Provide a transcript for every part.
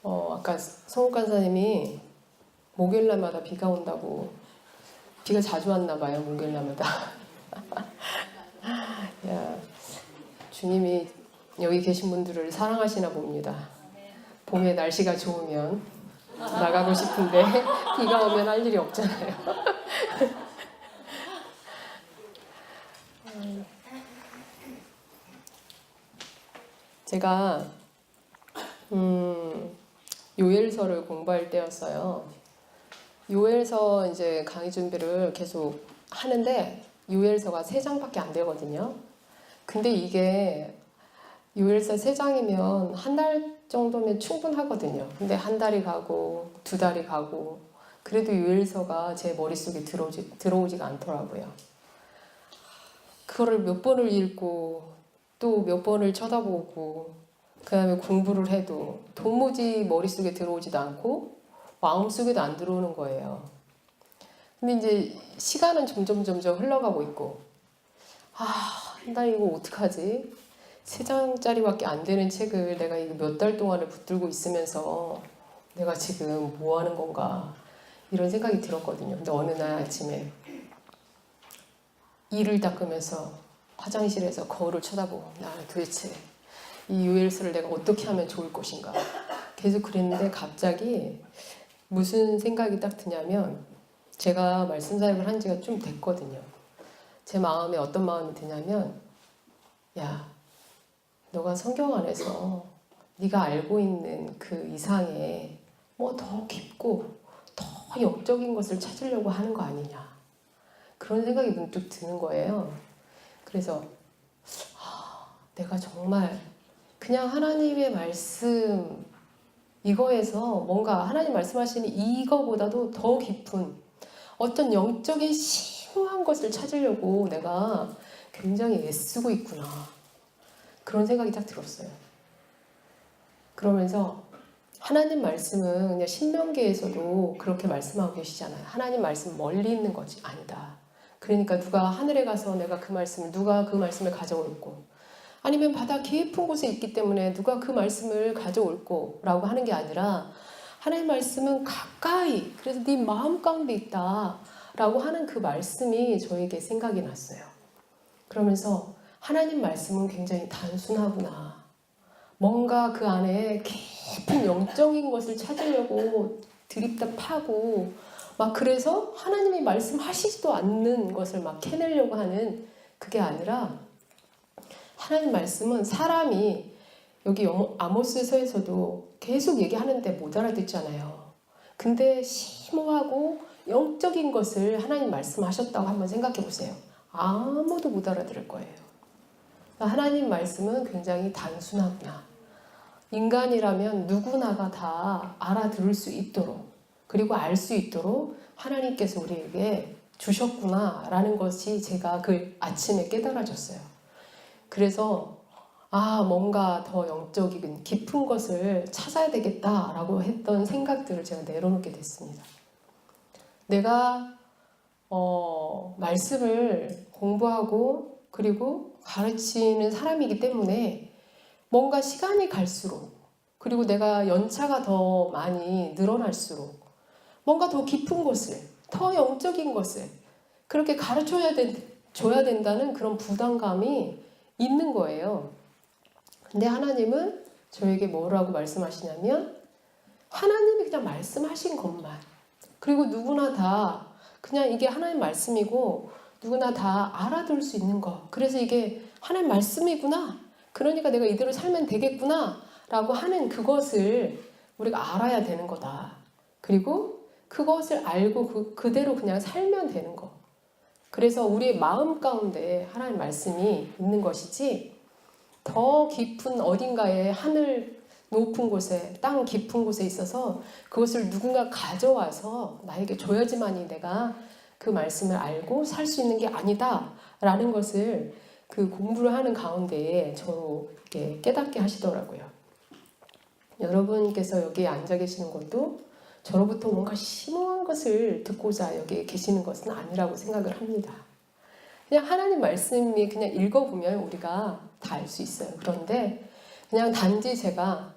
아까 성욱 간사님이 목요일날마다 비가 온다고. 비가 자주 왔나 봐요, 목요일날마다. 야, 주님이 여기 계신 분들을 사랑하시나 봅니다. 봄에 날씨가 좋으면 나가고 싶은데 비가 오면 할 일이 없잖아요. 제가 요엘서를 공부할 때였어요. 요엘서 이제 강의 준비를 계속 하는데 요엘서가 3장밖에 안 되거든요. 근데 이게 요엘서 3장이면 한 달 정도면 충분하거든요. 근데 한 달이 가고 2달이 가고 그래도 요엘서가 제 머릿속에 들어오지가 않더라고요. 그거를 몇 번을 읽고 또 몇 번을 쳐다보고 그 다음에 공부를 해도 도무지 머릿속에 들어오지도 않고 마음속에도 안 들어오는 거예요. 근데 이제 시간은 점점 흘러가고 있고 나 이거 어떡하지? 3장짜리밖에 안 되는 책을 내가 이거 몇 달 동안을 붙들고 있으면서 내가 지금 뭐 하는 건가 이런 생각이 들었거든요. 근데 어느 날 아침에 이를 닦으면서 화장실에서 거울을 쳐다보고 나는 도대체 이 요엘서를 내가 어떻게 하면 좋을 것인가 계속 그랬는데 갑자기 무슨 생각이 딱 드냐면 제가 말씀 사역을 한 지가 좀 됐거든요. 제 마음에 어떤 마음이 드냐면 야, 너가 성경 안에서 네가 알고 있는 그 이상의 뭐 더 깊고 더 영적인 것을 찾으려고 하는 거 아니냐 그런 생각이 문득 드는 거예요. 그래서 내가 정말 그냥 하나님의 말씀 이거에서 뭔가 하나님 말씀하시는 이거보다도 더 깊은 어떤 영적인 심오한 것을 찾으려고 내가 굉장히 애쓰고 있구나 그런 생각이 딱 들었어요. 그러면서 하나님 말씀은 그냥 신명기에서도 그렇게 말씀하고 계시잖아요. 하나님 말씀 멀리 있는 것이 아니다. 그러니까 누가 하늘에 가서 누가 그 말씀을 가져올고 아니면 바다 깊은 곳에 있기 때문에 누가 그 말씀을 가져올고 라고 하는 게 아니라 하나님 말씀은 가까이 그래서 네 마음 가운데 있다 라고 하는 그 말씀이 저에게 생각이 났어요. 그러면서 하나님 말씀은 굉장히 단순하구나. 뭔가 그 안에 깊은 영적인 것을 찾으려고 드립다 파고 막 그래서 하나님이 말씀하시지도 않는 것을 막 캐내려고 하는 그게 아니라 하나님 말씀은 사람이 여기 아모스서에서도 계속 얘기하는데 못 알아듣잖아요. 근데 심오하고 영적인 것을 하나님 말씀하셨다고 한번 생각해 보세요. 아무도 못 알아들을 거예요. 하나님 말씀은 굉장히 단순하구나. 인간이라면 누구나가 다 알아들을 수 있도록 그리고 알 수 있도록 하나님께서 우리에게 주셨구나 라는 것이 제가 그 아침에 깨달아졌어요. 그래서 뭔가 더 영적인 깊은 것을 찾아야 되겠다라고 했던 생각들을 제가 내려놓게 됐습니다. 내가 말씀을 공부하고 그리고 가르치는 사람이기 때문에 뭔가 시간이 갈수록 그리고 내가 연차가 더 많이 늘어날수록 뭔가 더 깊은 것을 더 영적인 것을 그렇게 줘야 된다는 그런 부담감이 있는 거예요. 근데 하나님은 저에게 뭐라고 말씀하시냐면 하나님이 그냥 말씀하신 것만 그리고 누구나 다 그냥 이게 하나님 말씀이고 누구나 다 알아들을 수 있는 것 그래서 이게 하나님 말씀이구나 그러니까 내가 이대로 살면 되겠구나 라고 하는 그것을 우리가 알아야 되는 거다. 그리고 그것을 알고 그대로 그냥 살면 되는 거. 그래서 우리의 마음 가운데 하나님 말씀이 있는 것이지 더 깊은 어딘가에 하늘 높은 곳에 땅 깊은 곳에 있어서 그것을 누군가 가져와서 나에게 줘야지만이 내가 그 말씀을 알고 살 수 있는 게 아니다 라는 것을 그 공부를 하는 가운데에 저로 이렇게 깨닫게 하시더라고요. 여러분께서 여기 앉아 계시는 것도 저로부터 뭔가 심오한 것을 듣고자 여기 계시는 것은 아니라고 생각을 합니다. 그냥 하나님 말씀이 그냥 읽어보면 우리가 다 알 수 있어요. 그런데 그냥 단지 제가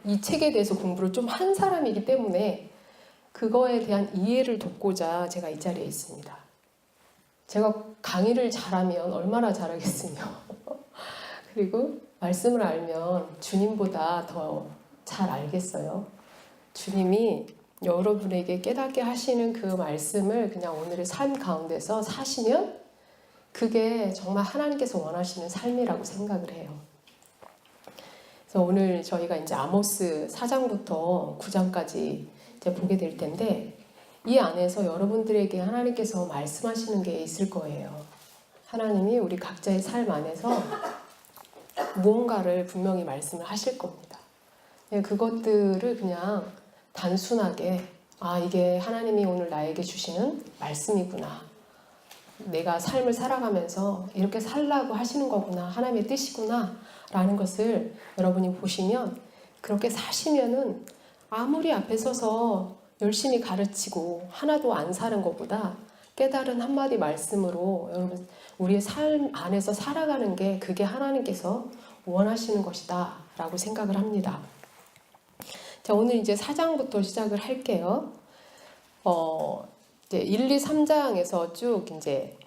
이 책에 대해서 공부를 좀 한 사람이기 때문에 그거에 대한 이해를 돕고자 제가 이 자리에 있습니다. 제가 강의를 잘하면 얼마나 잘하겠으며 그리고 말씀을 알면 주님보다 더 잘 알겠어요. 주님이 여러분에게 깨닫게 하시는 그 말씀을 그냥 오늘의 삶 가운데서 사시면 그게 정말 하나님께서 원하시는 삶이라고 생각을 해요. 그래서 오늘 저희가 이제 아모스 4장부터 9장까지 이제 보게 될 텐데 이 안에서 여러분들에게 하나님께서 말씀하시는 게 있을 거예요. 하나님이 우리 각자의 삶 안에서 무언가를 분명히 말씀을 하실 겁니다. 그것들을 그냥 단순하게 이게 하나님이 오늘 나에게 주시는 말씀이구나. 내가 삶을 살아가면서 이렇게 살라고 하시는 거구나. 하나님의 뜻이구나. 라는 것을 여러분이 보시면 그렇게 사시면은 아무리 앞에 서서 열심히 가르치고 하나도 안 사는 것보다 깨달은 한마디 말씀으로 여러분 우리의 삶 안에서 살아가는 게 그게 하나님께서 원하시는 것이다 라고 생각을 합니다. 자, 오늘 이제 4장부터 시작을 할게요. 이제 1, 2, 3장에서 쭉 이제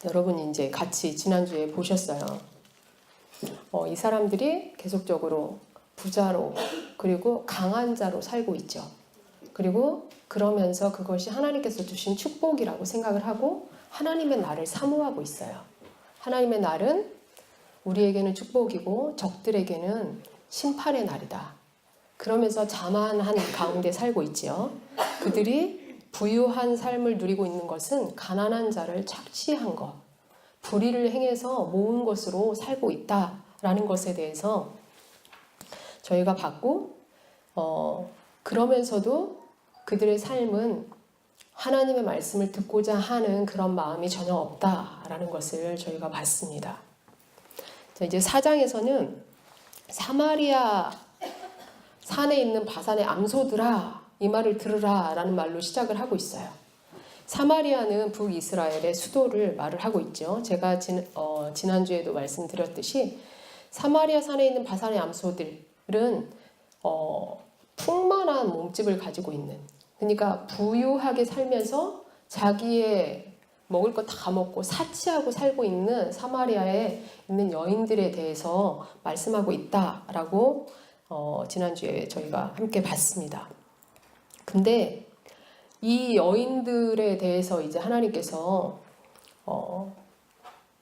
여러분이 이제 같이 지난주에 보셨어요. 이 사람들이 계속적으로 부자로 그리고 강한 자로 살고 있죠. 그리고 그러면서 그것이 하나님께서 주신 축복이라고 생각을 하고 하나님의 날을 사모하고 있어요. 하나님의 날은 우리에게는 축복이고 적들에게는 심판의 날이다. 그러면서 자만한 가운데 살고 있지요. 그들이 부유한 삶을 누리고 있는 것은 가난한 자를 착취한 것, 불의를 행해서 모은 것으로 살고 있다라는 것에 대해서 저희가 봤고 그러면서도 그들의 삶은 하나님의 말씀을 듣고자 하는 그런 마음이 전혀 없다라는 것을 저희가 봤습니다. 자, 이제 4장에서는 사마리아 산에 있는 바산의 암소들아 이 말을 들으라 라는 말로 시작을 하고 있어요. 사마리아는 북이스라엘의 수도를 말을 하고 있죠. 제가 지난주에도 말씀드렸듯이 사마리아 산에 있는 바산의 암소들은 풍만한 몸집을 가지고 있는, 그러니까 부유하게 살면서 자기의 먹을 거 다 먹고 사치하고 살고 있는 사마리아에 있는 여인들에 대해서 말씀하고 있다라고 지난주에 저희가 함께 봤습니다. 근데 이 여인들에 대해서 이제 하나님께서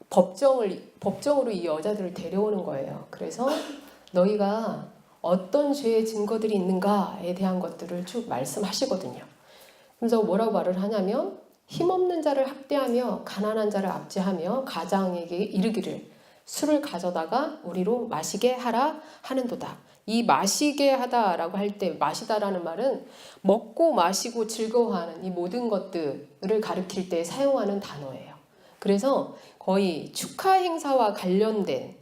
법정으로 이 여자들을 데려오는 거예요. 그래서 너희가 어떤 죄의 증거들이 있는가에 대한 것들을 쭉 말씀하시거든요. 그래서 뭐라고 말을 하냐면 힘없는 자를 학대하며 가난한 자를 압제하며 가장에게 이르기를 술을 가져다가 우리로 마시게 하라 하는도다. 이 마시게 하다라고 할 때 마시다라는 말은 먹고 마시고 즐거워하는 이 모든 것들을 가리킬 때 사용하는 단어예요. 그래서 거의 축하 행사와 관련된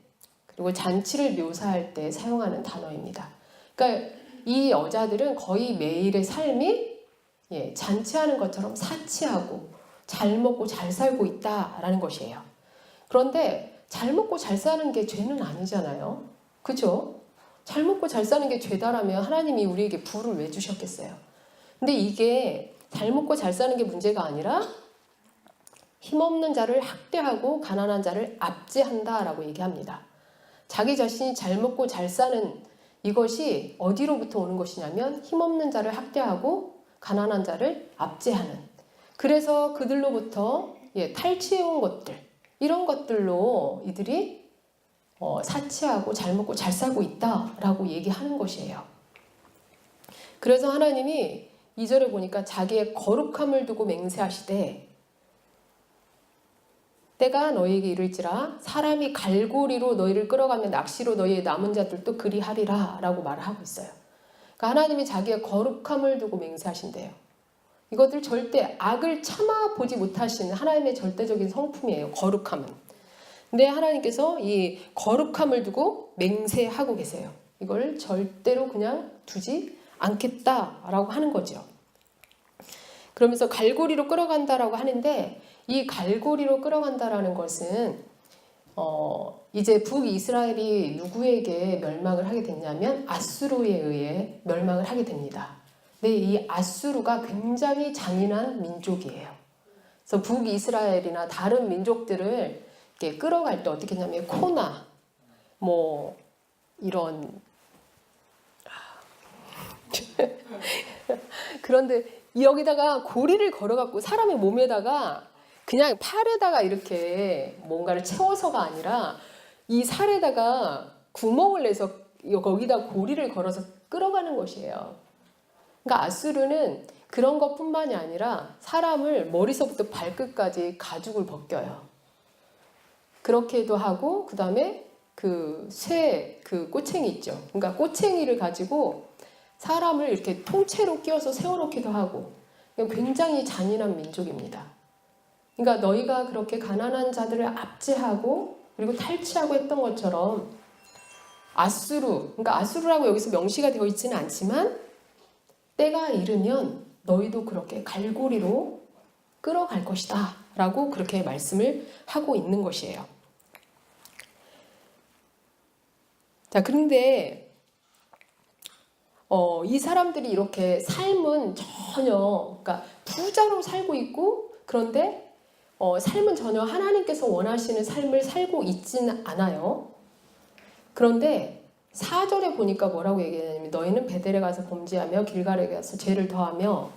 그리고 잔치를 묘사할 때 사용하는 단어입니다. 그러니까 이 여자들은 거의 매일의 삶이 잔치하는 것처럼 사치하고 잘 먹고 잘 살고 있다라는 것이에요. 그런데 잘 먹고 잘 사는 게 죄는 아니잖아요. 그죠? 잘 먹고 잘 사는 게 죄다라면 하나님이 우리에게 부를 왜 주셨겠어요? 근데 이게 잘 먹고 잘 사는 게 문제가 아니라 힘없는 자를 학대하고 가난한 자를 압제한다라고 얘기합니다. 자기 자신이 잘 먹고 잘 사는 이것이 어디로부터 오는 것이냐면 힘없는 자를 학대하고 가난한 자를 압제하는, 그래서 그들로부터 탈취해온 것들, 이런 것들로 이들이 사치하고 잘 먹고 잘 살고 있다라고 얘기하는 것이에요. 그래서 하나님이 2절에 보니까 자기의 거룩함을 두고 맹세하시되 때가 너희에게 이를지라 사람이 갈고리로 너희를 끌어가며 낚시로 너희의 남은 자들도 그리하리라 라고 말을 하고 있어요. 그러니까 하나님이 자기의 거룩함을 두고 맹세하신대요. 이것들 절대 악을 참아보지 못하시는 하나님의 절대적인 성품이에요. 거룩함은. 근데 하나님께서 이 거룩함을 두고 맹세하고 계세요. 이걸 절대로 그냥 두지 않겠다라고 하는 거죠. 그러면서 갈고리로 끌어간다라고 하는데 이 갈고리로 끌어간다라는 것은 이제 북이스라엘이 누구에게 멸망을 하게 됐냐면 아수르에 의해 멸망을 하게 됩니다. 근데 이 아수르가 굉장히 잔인한 민족이에요. 그래서 북이스라엘이나 다른 민족들을 이렇게 끌어갈 때 어떻게 했냐면 코나 뭐 이런 그런데 여기다가 고리를 걸어갖고 사람의 몸에다가 그냥 팔에다가 이렇게 뭔가를 채워서가 아니라 이 살에다가 구멍을 내서 거기다 고리를 걸어서 끌어가는 것이에요. 그러니까 아수르는 그런 것뿐만이 아니라 사람을 머리서부터 발끝까지 가죽을 벗겨요. 그렇게도 하고 그 다음에 그 꼬챙이 있죠. 그러니까 꼬챙이를 가지고 사람을 이렇게 통째로 끼워서 세워놓기도 하고 굉장히 잔인한 민족입니다. 그러니까 너희가 그렇게 가난한 자들을 압제하고 그리고 탈취하고 했던 것처럼 그러니까 아수르라고 여기서 명시가 되어 있지는 않지만 때가 이르면 너희도 그렇게 갈고리로 끌어갈 것이다 라고 그렇게 말씀을 하고 있는 것이에요. 자, 그런데 이 사람들이 이렇게 삶은 전혀 그러니까 부자로 살고 있고 그런데 삶은 전혀 하나님께서 원하시는 삶을 살고 있지는 않아요. 그런데 4절에 보니까 뭐라고 얘기하냐면 너희는 베델에 가서 범죄하며 길갈에 가서 죄를 더하며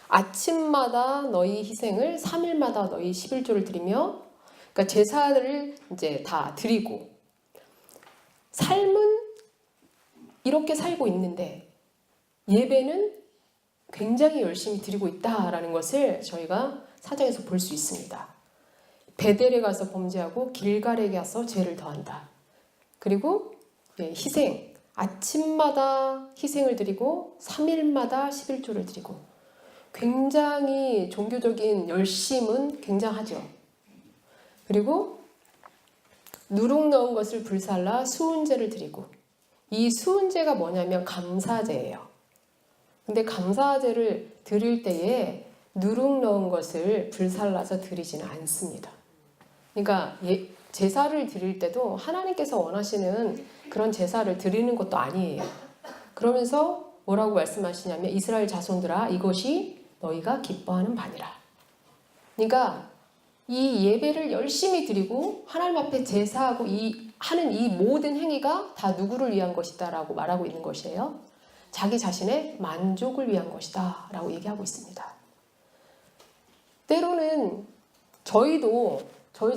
아침마다 너희 희생을 3일마다 너희 11조를 드리며 그러니까 제사를 이제 다 드리고 삶은 이렇게 살고 있는데 예배는 굉장히 열심히 드리고 있다라는 것을 저희가 사장에서 볼 수 있습니다. 베델에 가서 범죄하고 길갈에 가서 죄를 더한다. 그리고 희생, 아침마다 희생을 드리고 3일마다 11조를 드리고 굉장히 종교적인 열심은 굉장하죠. 그리고 누룩 넣은 것을 불살라 수은제를 드리고 이 수은제가 뭐냐면 감사제예요. 근데 감사제를 드릴 때에 누룩 넣은 것을 불살라서 드리지는 않습니다. 그러니까 제사를 드릴 때도 하나님께서 원하시는 그런 제사를 드리는 것도 아니에요. 그러면서 뭐라고 말씀하시냐면 이스라엘 자손들아 이것이 너희가 기뻐하는 바니라. 그러니까 이 예배를 열심히 드리고 하나님 앞에 제사하고 하는 이 모든 행위가 다 누구를 위한 것이다 라고 말하고 있는 것이에요. 자기 자신의 만족을 위한 것이다 라고 얘기하고 있습니다. 때로는 저희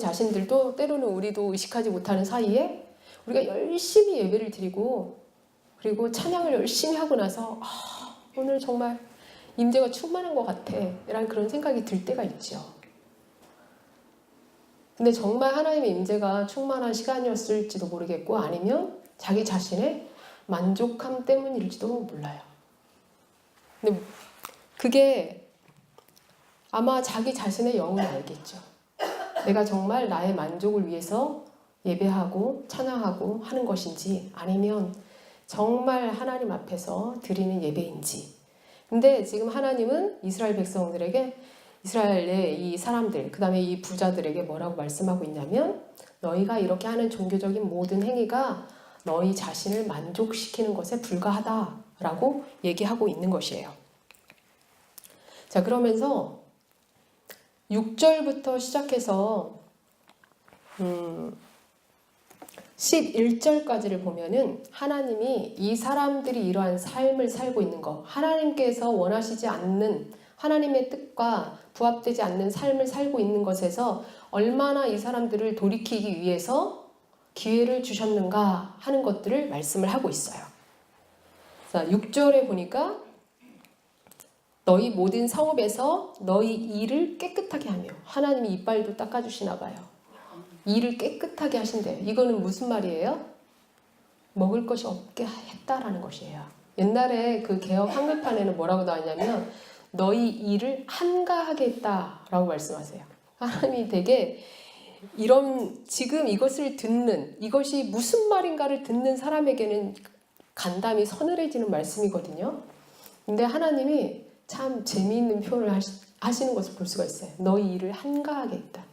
자신들도 때로는 우리도 의식하지 못하는 사이에 우리가 열심히 예배를 드리고 그리고 찬양을 열심히 하고 나서 오늘 정말 임재가 충만한 것 같아 이런 그런 생각이 들 때가 있죠. 근데 정말 하나님의 임재가 충만한 시간이었을지도 모르겠고 아니면 자기 자신의 만족함 때문일지도 몰라요. 근데 그게 아마 자기 자신의 영을 알겠죠. 내가 정말 나의 만족을 위해서 예배하고 찬양하고 하는 것인지 아니면 정말 하나님 앞에서 드리는 예배인지. 근데 지금 하나님은 이스라엘 백성들에게 이스라엘의 이 사람들 그 다음에 이 부자들에게 뭐라고 말씀하고 있냐면 너희가 이렇게 하는 종교적인 모든 행위가 너희 자신을 만족시키는 것에 불과하다라고 얘기하고 있는 것이에요. 자, 그러면서 6절부터 시작해서 11절까지를 보면은 하나님이 이 사람들이 이러한 삶을 살고 있는 것, 하나님께서 원하시지 않는 하나님의 뜻과 부합되지 않는 삶을 살고 있는 것에서 얼마나 이 사람들을 돌이키기 위해서 기회를 주셨는가 하는 것들을 말씀을 하고 있어요. 자, 6절에 보니까 너희 모든 성읍에서 너희 이를 깨끗하게 하며 하나님이 이빨도 닦아주시나 봐요. 이를 깨끗하게 하신대요. 이거는 무슨 말이에요? 먹을 것이 없게 했다라는 것이에요. 옛날에 그 개역 한글판에는 뭐라고 나왔냐면 너희 이를 한가하게 했다라고 말씀하세요. 하나님이 되게 지금 이것을 듣는 이것이 무슨 말인가를 듣는 사람에게는 간담이 서늘해지는 말씀이거든요. 근데 하나님이 참 재미있는 표현을 하시는 것을 볼 수가 있어요. 너희 일을 한가하게 했다.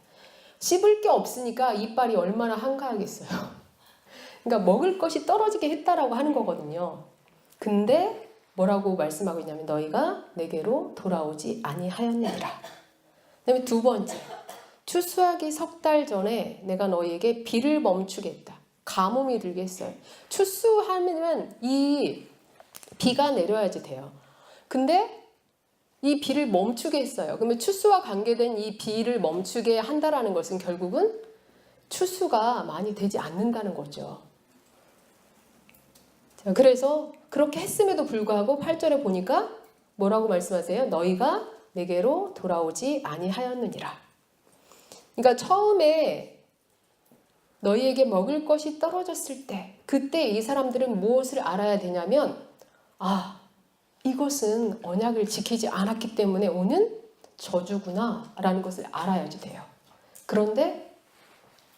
씹을 게 없으니까 이빨이 얼마나 한가하겠어요. 그러니까 먹을 것이 떨어지게 했다라고 하는 거거든요. 근데 뭐라고 말씀하고 있냐면 너희가 내게로 돌아오지 아니하였느니라. 그다음에 두 번째, 추수하기 석 달 전에 내가 너희에게 비를 멈추겠다. 가뭄이 들게 했어요. 추수하면 이 비가 내려야지 돼요. 근데 이 비를 멈추게 했어요. 그러면 추수와 관계된 이 비를 멈추게 한다라는 것은 결국은 추수가 많이 되지 않는다는 거죠. 자, 그래서 그렇게 했음에도 불구하고 8절에 보니까 뭐라고 말씀하세요? 너희가 내게로 돌아오지 아니하였느니라. 그러니까 처음에 너희에게 먹을 것이 떨어졌을 때 그때 이 사람들은 무엇을 알아야 되냐면 이것은 언약을 지키지 않았기 때문에 오는 저주구나 라는 것을 알아야지 돼요. 그런데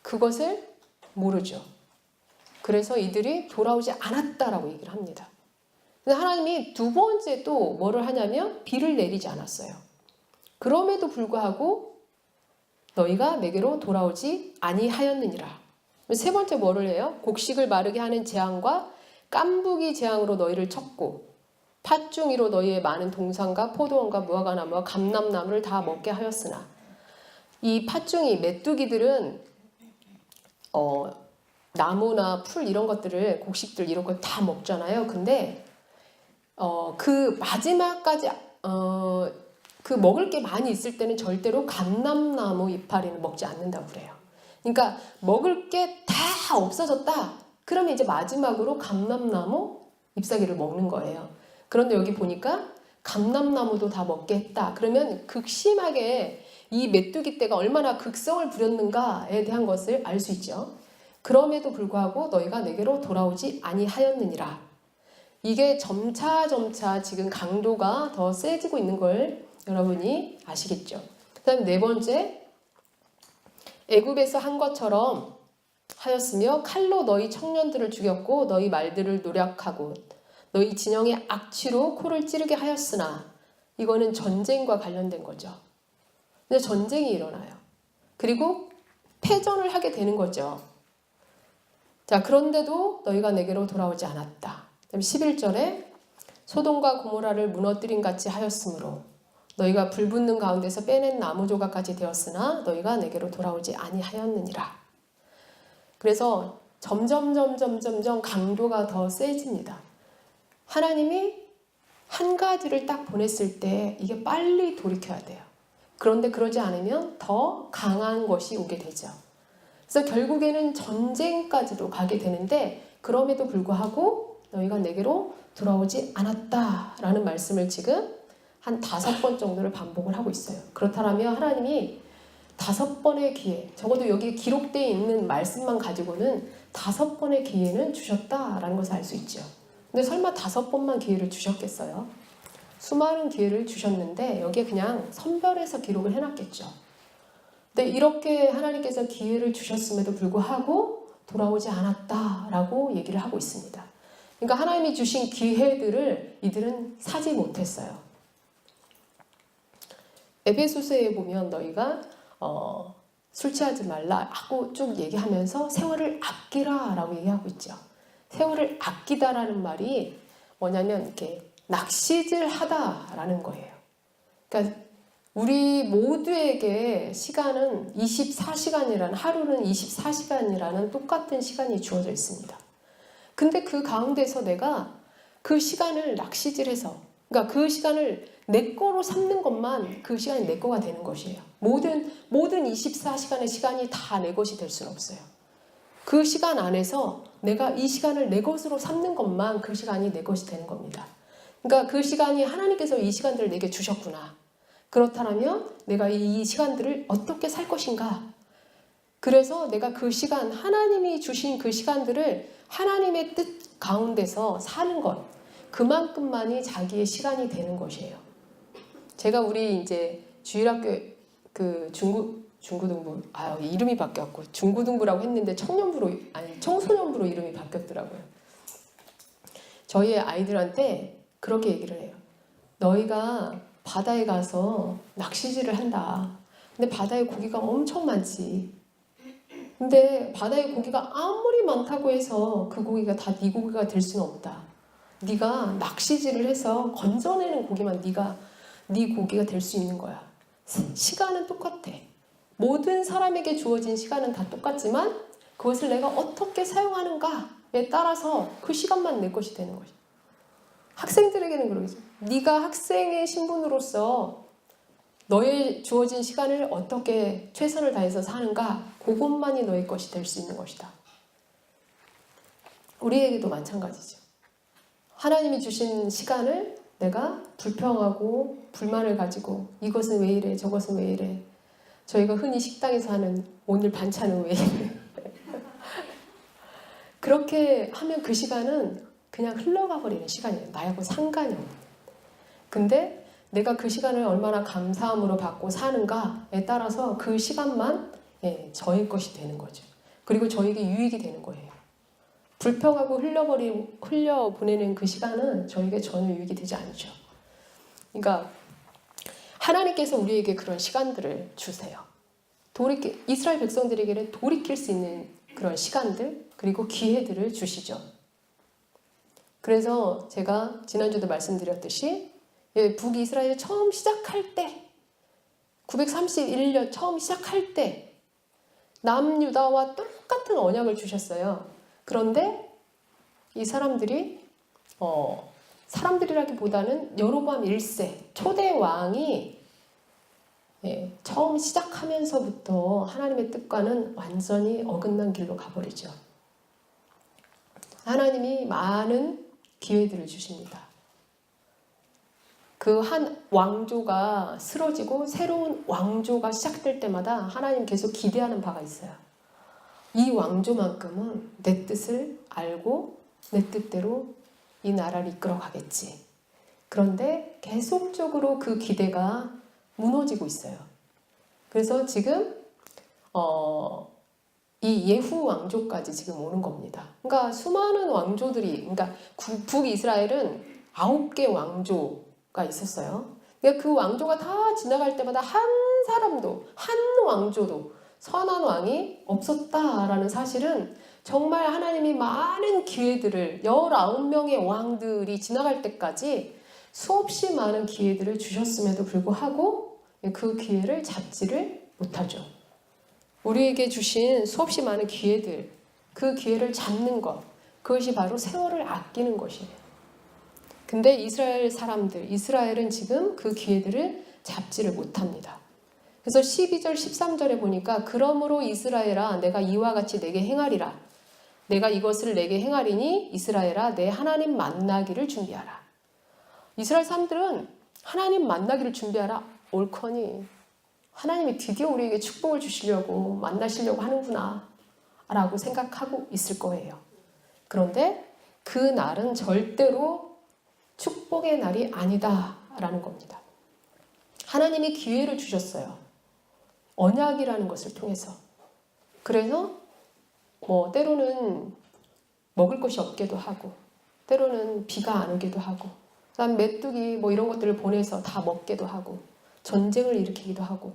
그것을 모르죠. 그래서 이들이 돌아오지 않았다라고 얘기를 합니다. 근데 하나님이 두 번째 또 뭐를 하냐면 비를 내리지 않았어요. 그럼에도 불구하고 너희가 내게로 돌아오지 아니하였느니라. 세 번째 뭐를 해요? 곡식을 마르게 하는 재앙과 깐부기 재앙으로 너희를 쳤고 팥중이로 너희의 많은 동산과 포도원과 무화과나무와 감람나무를 다 먹게 하였으나 이 팥중이 메뚜기들은 나무나 풀 이런 것들을 곡식들 이런 걸 다 먹잖아요. 근데 그 마지막까지 그 먹을 게 많이 있을 때는 절대로 감람나무 이파리는 먹지 않는다고 그래요. 그러니까 먹을 게 다 없어졌다. 그러면 이제 마지막으로 감람나무 잎사귀를 먹는 거예요. 그런데 여기 보니까 감람나무도 다 먹게 했다. 그러면 극심하게 이 메뚜기 떼가 얼마나 극성을 부렸는가에 대한 것을 알 수 있죠. 그럼에도 불구하고 너희가 내게로 돌아오지 아니하였느니라. 이게 점차 지금 강도가 더 세지고 있는 걸 여러분이 아시겠죠. 그 다음에 네 번째, 애굽에서 한 것처럼 하였으며 칼로 너희 청년들을 죽였고 너희 말들을 노략하고 너희 진영의 악취로 코를 찌르게 하였으나 이거는 전쟁과 관련된 거죠. 근데 전쟁이 일어나요. 그리고 패전을 하게 되는 거죠. 자, 그런데도 너희가 내게로 돌아오지 않았다. 11절에 소돔과 고모라를 무너뜨린 같이 하였으므로 너희가 불붙는 가운데서 빼낸 나무 조각까지 되었으나 너희가 내게로 돌아오지 아니하였느니라. 그래서 점점 강도가 더 세집니다. 하나님이 한 가지를 딱 보냈을 때 이게 빨리 돌이켜야 돼요. 그런데 그러지 않으면 더 강한 것이 오게 되죠. 그래서 결국에는 전쟁까지도 가게 되는데 그럼에도 불구하고 너희가 내게로 돌아오지 않았다라는 말씀을 지금 한 5번 정도를 반복을 하고 있어요. 그렇다면 하나님이 5번의 기회, 적어도 여기 기록되어 있는 말씀만 가지고는 5번의 기회는 주셨다라는 것을 알 수 있죠. 근데 설마 5번만 기회를 주셨겠어요? 수많은 기회를 주셨는데 여기에 그냥 선별해서 기록을 해놨겠죠. 근데 이렇게 하나님께서 기회를 주셨음에도 불구하고 돌아오지 않았다라고 얘기를 하고 있습니다. 그러니까 하나님이 주신 기회들을 이들은 사지 못했어요. 에베소서에 보면 너희가 술 취하지 말라 하고 쭉 얘기하면서 세월을 아끼라 라고 얘기하고 있죠. 세월을 아끼다라는 말이 뭐냐면 이렇게 낚시질 하다라는 거예요. 그러니까 우리 모두에게 시간은 24시간이라는, 하루는 24시간이라는 똑같은 시간이 주어져 있습니다. 근데 그 가운데서 내가 그 시간을 낚시질해서, 그러니까 그 시간을 내 거로 삼는 것만 그 시간이 내 거가 되는 것이에요. 모든 24시간의 시간이 다 내 것이 될 수는 없어요. 그 시간 안에서 내가 이 시간을 내 것으로 삼는 것만 그 시간이 내 것이 되는 겁니다. 그러니까 그 시간이 하나님께서 이 시간들을 내게 주셨구나. 그렇다면 내가 이 시간들을 어떻게 살 것인가? 그래서 내가 그 시간, 하나님이 주신 그 시간들을 하나님의 뜻 가운데서 사는 것, 그만큼만이 자기의 시간이 되는 것이에요. 제가 우리 이제 주일학교 그 중고등부, 이름이 바뀌었고 중고등부라고 했는데 청소년부로 이름이 바뀌었더라고요. 저희 아이들한테 그렇게 얘기를 해요. 너희가 바다에 가서 낚시질을 한다. 근데 바다에 고기가 엄청 많지. 근데 바다의 고기가 아무리 많다고 해서 그 고기가 다 네 고기가 될 수는 없다. 네가 낚시질을 해서 건져내는 고기만 네 고기가 될 수 있는 거야. 시간은 똑같아. 모든 사람에게 주어진 시간은 다 똑같지만 그것을 내가 어떻게 사용하는가에 따라서 그 시간만 내 것이 되는 것이야. 학생들에게는 그러겠죠. 네가 학생의 신분으로서 너의 주어진 시간을 어떻게 최선을 다해서 사는가, 그것만이 너의 것이 될 수 있는 것이다. 우리에게도 마찬가지죠. 하나님이 주신 시간을 내가 불평하고 불만을 가지고 이것은 왜 이래, 저것은 왜 이래, 저희가 흔히 식당에서 하는 오늘 반찬은 왜 이래 그렇게 하면 그 시간은 그냥 흘러가 버리는 시간이에요. 나하고 상관이 없는. 근데 내가 그 시간을 얼마나 감사함으로 받고 사는가에 따라서 그 시간만 저의 것이 되는 거죠. 그리고 저에게 유익이 되는 거예요. 불평하고 흘려보내는 그 시간은 저에게 전혀 유익이 되지 않죠. 그러니까 하나님께서 우리에게 그런 시간들을 주세요. 이스라엘 백성들에게는 돌이킬 수 있는 그런 시간들, 그리고 기회들을 주시죠. 그래서 제가 지난주도 말씀드렸듯이 북이스라엘 처음 시작할 때, 931년 처음 시작할 때 남유다와 똑같은 언약을 주셨어요. 그런데 이 사람들이 사람들이라기보다는 여로보암 1세 초대 왕이 처음 시작하면서부터 하나님의 뜻과는 완전히 어긋난 길로 가버리죠. 하나님이 많은 기회들을 주십니다. 그 한 왕조가 쓰러지고 새로운 왕조가 시작될 때마다 하나님 계속 기대하는 바가 있어요. 이 왕조만큼은 내 뜻을 알고 내 뜻대로 이 나라를 이끌어 가겠지. 그런데 계속적으로 그 기대가 무너지고 있어요. 그래서 지금 이 예후 왕조까지 지금 오는 겁니다. 그러니까 수많은 왕조들이, 그러니까 북이스라엘은 9개 왕조가 있었어요. 그러니까 그 왕조가 다 지나갈 때마다 한 사람도, 한 왕조도 선한 왕이 없었다라는 사실은 정말 하나님이 많은 기회들을 19명의 왕들이 지나갈 때까지 수없이 많은 기회들을 주셨음에도 불구하고 그 기회를 잡지를 못하죠. 우리에게 주신 수없이 많은 기회들, 그 기회를 잡는 것, 그것이 바로 세월을 아끼는 것이에요. 근데 이스라엘은 지금 그 기회들을 잡지를 못합니다. 그래서 12절, 13절에 보니까 그러므로 이스라엘아 내가 이와 같이 내게 행하리라. 내가 이것을 내게 행하리니 이스라엘아 내 하나님 만나기를 준비하라. 이스라엘 사람들은 하나님 만나기를 준비하라. 옳거니 하나님이 드디어 우리에게 축복을 주시려고 만나시려고 하는구나 라고 생각하고 있을 거예요. 그런데 그 날은 절대로 축복의 날이 아니다 라는 겁니다. 하나님이 기회를 주셨어요. 언약이라는 것을 통해서. 그래서 때로는 먹을 것이 없기도 하고, 때로는 비가 안 오기도 하고, 그다음 메뚜기 이런 것들을 보내서 다 먹기도 하고, 전쟁을 일으키기도 하고,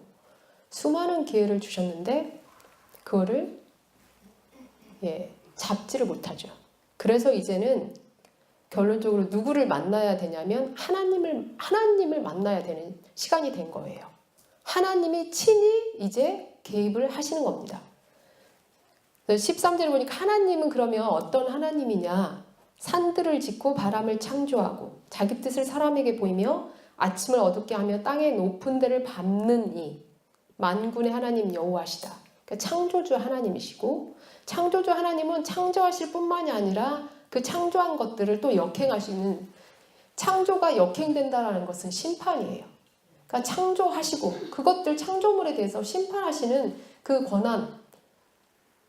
수많은 기회를 주셨는데 그거를 잡지를 못하죠. 그래서 이제는 결론적으로 누구를 만나야 되냐면 하나님을 만나야 되는 시간이 된 거예요. 하나님이 친히 이제 개입을 하시는 겁니다. 13절에 보니까 하나님은 그러면 어떤 하나님이냐? 산들을 짓고 바람을 창조하고 자기 뜻을 사람에게 보이며 아침을 어둡게 하며 땅의 높은 데를 밟는 이 만군의 하나님 여호와시다. 그러니까 창조주 하나님이시고, 창조주 하나님은 창조하실 뿐만이 아니라 그 창조한 것들을 또 역행하시는, 창조가 역행된다는 것은 심판이에요. 그러니까 창조하시고 그것들 창조물에 대해서 심판하시는 그 권한,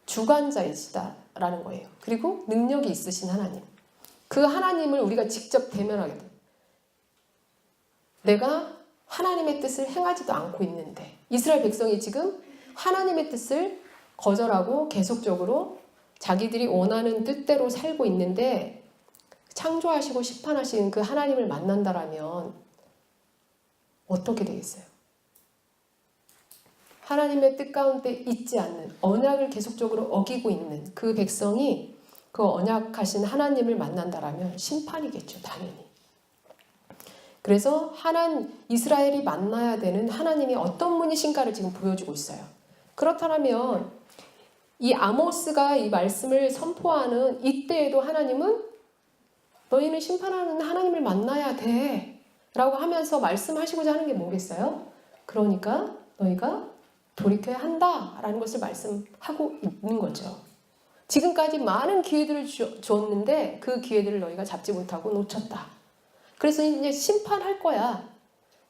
주관자이시다라는 거예요. 그리고 능력이 있으신 하나님. 그 하나님을 우리가 직접 대면하게 돼요. 내가 하나님의 뜻을 행하지도 않고 있는데, 이스라엘 백성이 지금 하나님의 뜻을 거절하고 계속적으로 자기들이 원하는 뜻대로 살고 있는데, 창조하시고 심판하시는 그 하나님을 만난다라면 어떻게 되겠어요? 하나님의 뜻 가운데 있지 않는, 언약을 계속적으로 어기고 있는 그 백성이 그 언약하신 하나님을 만난다라면 심판이겠죠, 당연히. 그래서 이스라엘이 만나야 되는 하나님이 어떤 분이신가를 지금 보여주고 있어요. 그렇다면 이 아모스가 이 말씀을 선포하는 이때에도 하나님은 너희는 심판하는 하나님을 만나야 돼 라고 하면서 말씀하시고자 하는 게 뭐겠어요? 그러니까 너희가 돌이켜야 한다라는 것을 말씀하고 있는 거죠. 지금까지 많은 기회들을 줬는데 그 기회들을 너희가 잡지 못하고 놓쳤다. 그래서 이제 심판할 거야.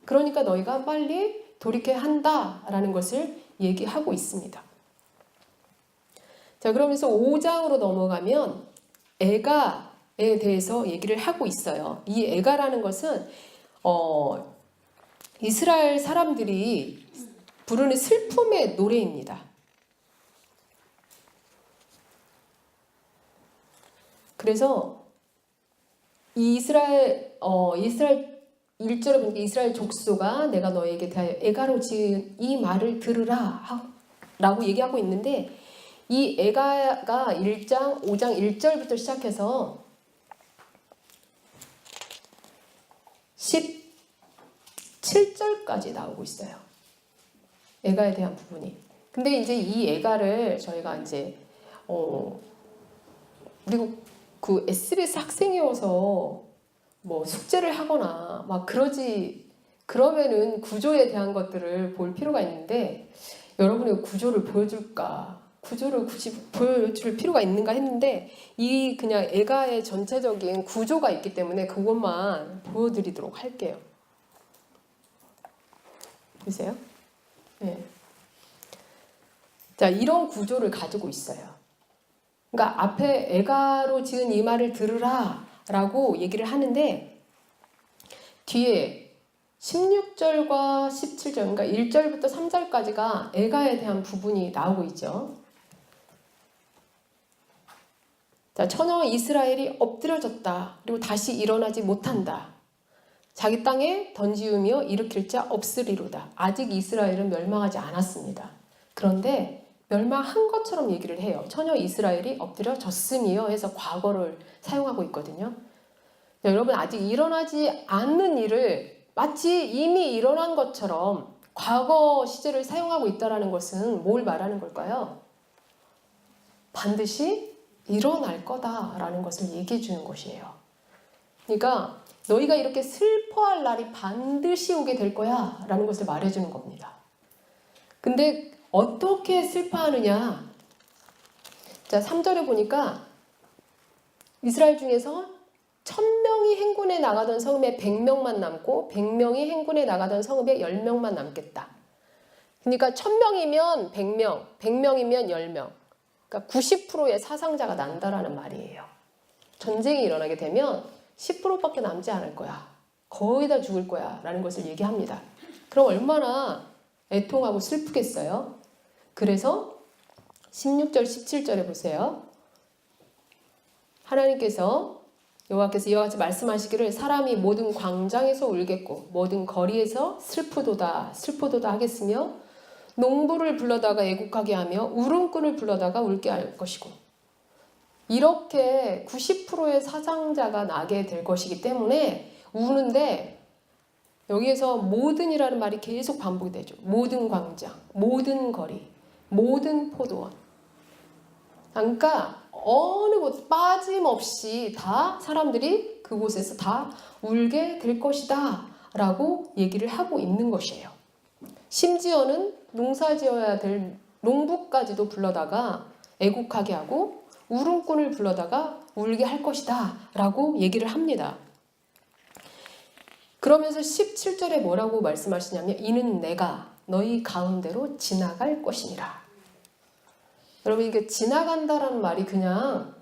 그러니까 너희가 빨리 돌이켜야 한다라는 것을 얘기하고 있습니다. 자, 그러면서 5장으로 넘어가면 애가에 대해서 얘기를 하고 있어요. 이 애가라는 것은 이스라엘 사람들이 부르는 슬픔의 노래입니다. 그래서 이스라엘 1절에 보니까 이스라엘 족속아 내가 너에게 대하여 애가로 지은 이 말을 들으라 라고 얘기하고 있는데, 이 애가가 1장 5장 1절부터 시작해서 17절까지 나오고 있어요. 애가에 대한 부분이. 근데 이제 이 애가를 저희가 이제 그리고 그 SBS 학생이어서 뭐 숙제를 하거나 막 그러면은 구조에 대한 것들을 볼 필요가 있는데, 여러분이 구조를 보여줄까? 구조를 굳이 보여줄 필요가 있는가 했는데, 이 그냥 애가의 전체적인 구조가 있기 때문에 그것만 보여드리도록 할게요. 보세요. 네. 자, 이런 구조를 가지고 있어요. 그러니까 앞에 애가로 지은 이 말을 들으라 라고 얘기를 하는데, 뒤에 16절과 17절, 그러니까 1절부터 3절까지가 애가에 대한 부분이 나오고 있죠. 자, 처녀 이스라엘이 엎드려졌다. 그리고 다시 일어나지 못한다. 자기 땅에 던지우며 일으킬 자 없으리로다. 아직 이스라엘은 멸망하지 않았습니다. 그런데 멸망한 것처럼 얘기를 해요. 처녀 이스라엘이 엎드려졌음이요 해서 과거를 사용하고 있거든요. 자, 여러분, 아직 일어나지 않는 일을 마치 이미 일어난 것처럼 과거 시제를 사용하고 있다는 것은 뭘 말하는 걸까요? 반드시 일어날 거다라는 것을 얘기해 주는 것이에요. 그러니까 너희가 이렇게 슬퍼할 날이 반드시 오게 될 거야 라는 것을 말해주는 겁니다. 근데 어떻게 슬퍼하느냐? 자, 3절에 보니까 이스라엘 중에서 1000명이 행군에 나가던 성읍에 100명만 남고 100명이 행군에 나가던 성읍에 10명만 남겠다. 그러니까 1000명이면 100명, 100명이면 10명. 그러니까 90%의 사상자가 난다라는 말이에요. 전쟁이 일어나게 되면 10%밖에 남지 않을 거야. 거의 다 죽을 거야 라는 것을 얘기합니다. 그럼 얼마나 애통하고 슬프겠어요? 그래서 16절 17절에 보세요. 하나님께서 여호와께서 이와 같이 말씀하시기를 사람이 모든 광장에서 울겠고 모든 거리에서 슬프도다 슬프도다 하겠으며 농부를 불러다가 애곡하게 하며 울음꾼을 불러다가 울게 할 것이고, 이렇게 90%의 사상자가 나게 될 것이기 때문에 우는데, 여기에서 모든이라는 말이 계속 반복이 되죠. 모든 광장, 모든 거리, 모든 포도원. 그러니까 어느 곳 빠짐없이 다 사람들이 그곳에서 다 울게 될 것이다 라고 얘기를 하고 있는 것이에요. 심지어는 농사 지어야 될 농부까지도 불러다가 애곡하게 하고 울음꾼을 불러다가 울게 할 것이다 라고 얘기를 합니다. 그러면서 17절에 뭐라고 말씀하시냐면 이는 내가 너희 가운데로 지나갈 것이니라. 여러분, 이게 지나간다라는 말이 그냥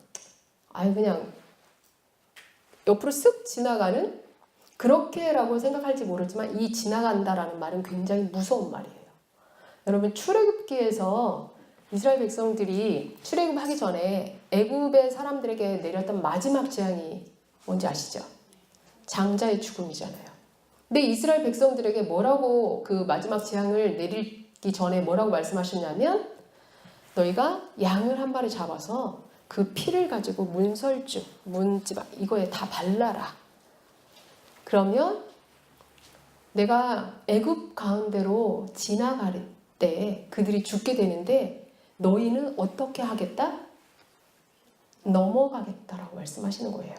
옆으로 쓱 지나가는 그렇게라고 생각할지 모르지만, 이 지나간다라는 말은 굉장히 무서운 말이에요. 여러분, 출애굽기에서 이스라엘 백성들이 출애굽하기 전에 애굽의 사람들에게 내렸던 마지막 재앙이 뭔지 아시죠? 장자의 죽음이잖아요. 근데 이스라엘 백성들에게 뭐라고 그 마지막 재앙을 내릴 지나가기 전에 뭐라고 말씀하셨냐면 너희가 양을 한 마리 잡아서 그 피를 가지고 문설주, 문지방 이거에 다 발라라. 그러면 내가 애굽 가운데로 지나갈 때 그들이 죽게 되는데 너희는 어떻게 하겠다? 넘어가겠다라고 말씀하시는 거예요.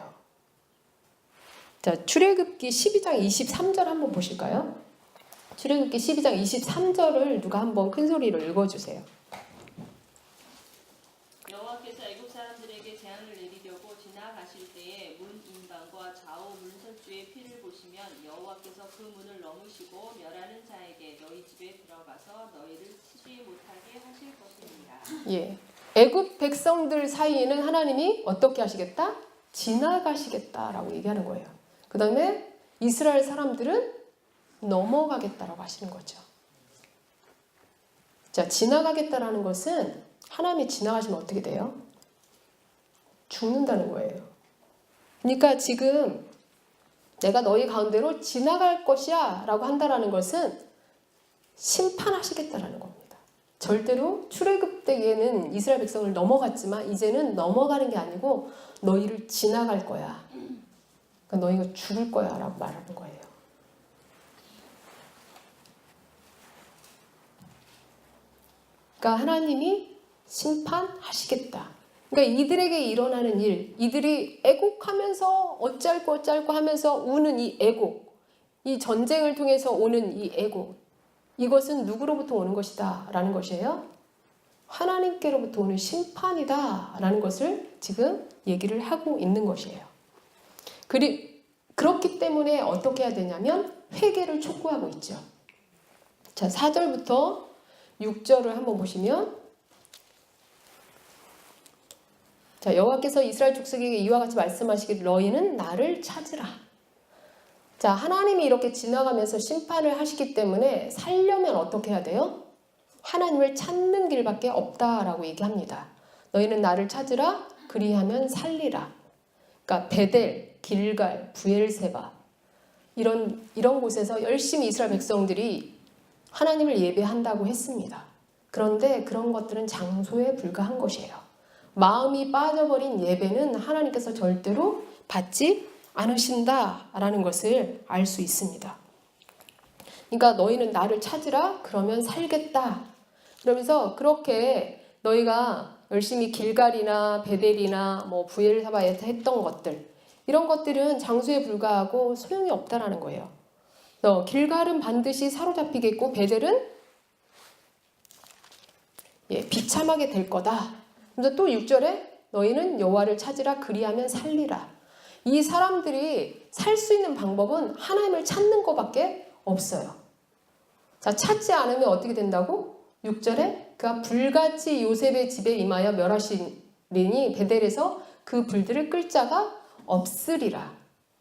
자, 출애굽기 12장 23절 한번 보실까요? 출애굽기 12장 23절을 누가 한번 큰 소리로 읽어주세요. 여호와께서 애굽 사람들에게 재앙을 내리려고 지나가실 때에 문 인방과 좌우 문설주의 피를 보시면 여호와께서 그 문을 넘으시고 멸하는 자에게 너희 집에 들어가서 너희를 치지 못하게 하실 것입니다. 예, 애굽 백성들 사이에는 하나님이 어떻게 하시겠다? 지나가시겠다라고 얘기하는 거예요. 그 다음에 이스라엘 사람들은 넘어가겠다라고 하시는 거죠. 자, 지나가겠다라는 것은 하나님이 지나가시면 어떻게 돼요? 죽는다는 거예요. 그러니까 지금 내가 너희 가운데로 지나갈 것이야 라고 한다라는 것은 심판하시겠다라는 겁니다. 절대로 출애굽 때에는 이스라엘 백성을 넘어갔지만 이제는 넘어가는 게 아니고 너희를 지나갈 거야. 그러니까 너희가 죽을 거야 라고 말하는 거예요. 그러니까 하나님이 심판하시겠다. 그러니까 이들에게 일어나는 일, 이들이 애곡하면서 어쩔고 하면서 우는 이 애곡, 이 전쟁을 통해서 오는 이 애곡, 이것은 누구로부터 오는 것이다 라는 것이에요. 하나님께로부터 오는 심판이다 라는 것을 지금 얘기를 하고 있는 것이에요. 그렇기 때문에 어떻게 해야 되냐면 회개를 촉구하고 있죠. 자, 4절부터 6절을 한번 보시면, 자, 여호와께서 이스라엘 족속에게 이와 같이 말씀하시기를 너희는 나를 찾으라. 자, 하나님이 이렇게 지나가면서 심판을 하시기 때문에 살려면 어떻게 해야 돼요? 하나님을 찾는 길밖에 없다라고 얘기합니다. 너희는 나를 찾으라. 그리하면 살리라. 그러니까 베델, 길갈, 부엘세바 이런 곳에서 열심히 이스라엘 백성들이 하나님을 예배한다고 했습니다. 그런데 그런 것들은 장소에 불과한 것이에요. 마음이 빠져버린 예배는 하나님께서 절대로 받지 않으신다라는 것을 알 수 있습니다. 그러니까 너희는 나를 찾으라. 그러면 살겠다. 그러면서 그렇게 너희가 열심히 길갈이나 베델이나 뭐 부엘사바에서 했던 것들, 이런 것들은 장소에 불과하고 소용이 없다라는 거예요. 길갈은 반드시 사로잡히겠고 베델은 비참하게 될 거다. 그래서 또 6절에 너희는 여호와를 찾으라. 그리하면 살리라. 이 사람들이 살 수 있는 방법은 하나님을 찾는 것밖에 없어요. 자, 찾지 않으면 어떻게 된다고? 6절에 그가 불같이 요셉의 집에 임하여 멸하시리니 베델에서 그 불들을 끌 자가 없으리라.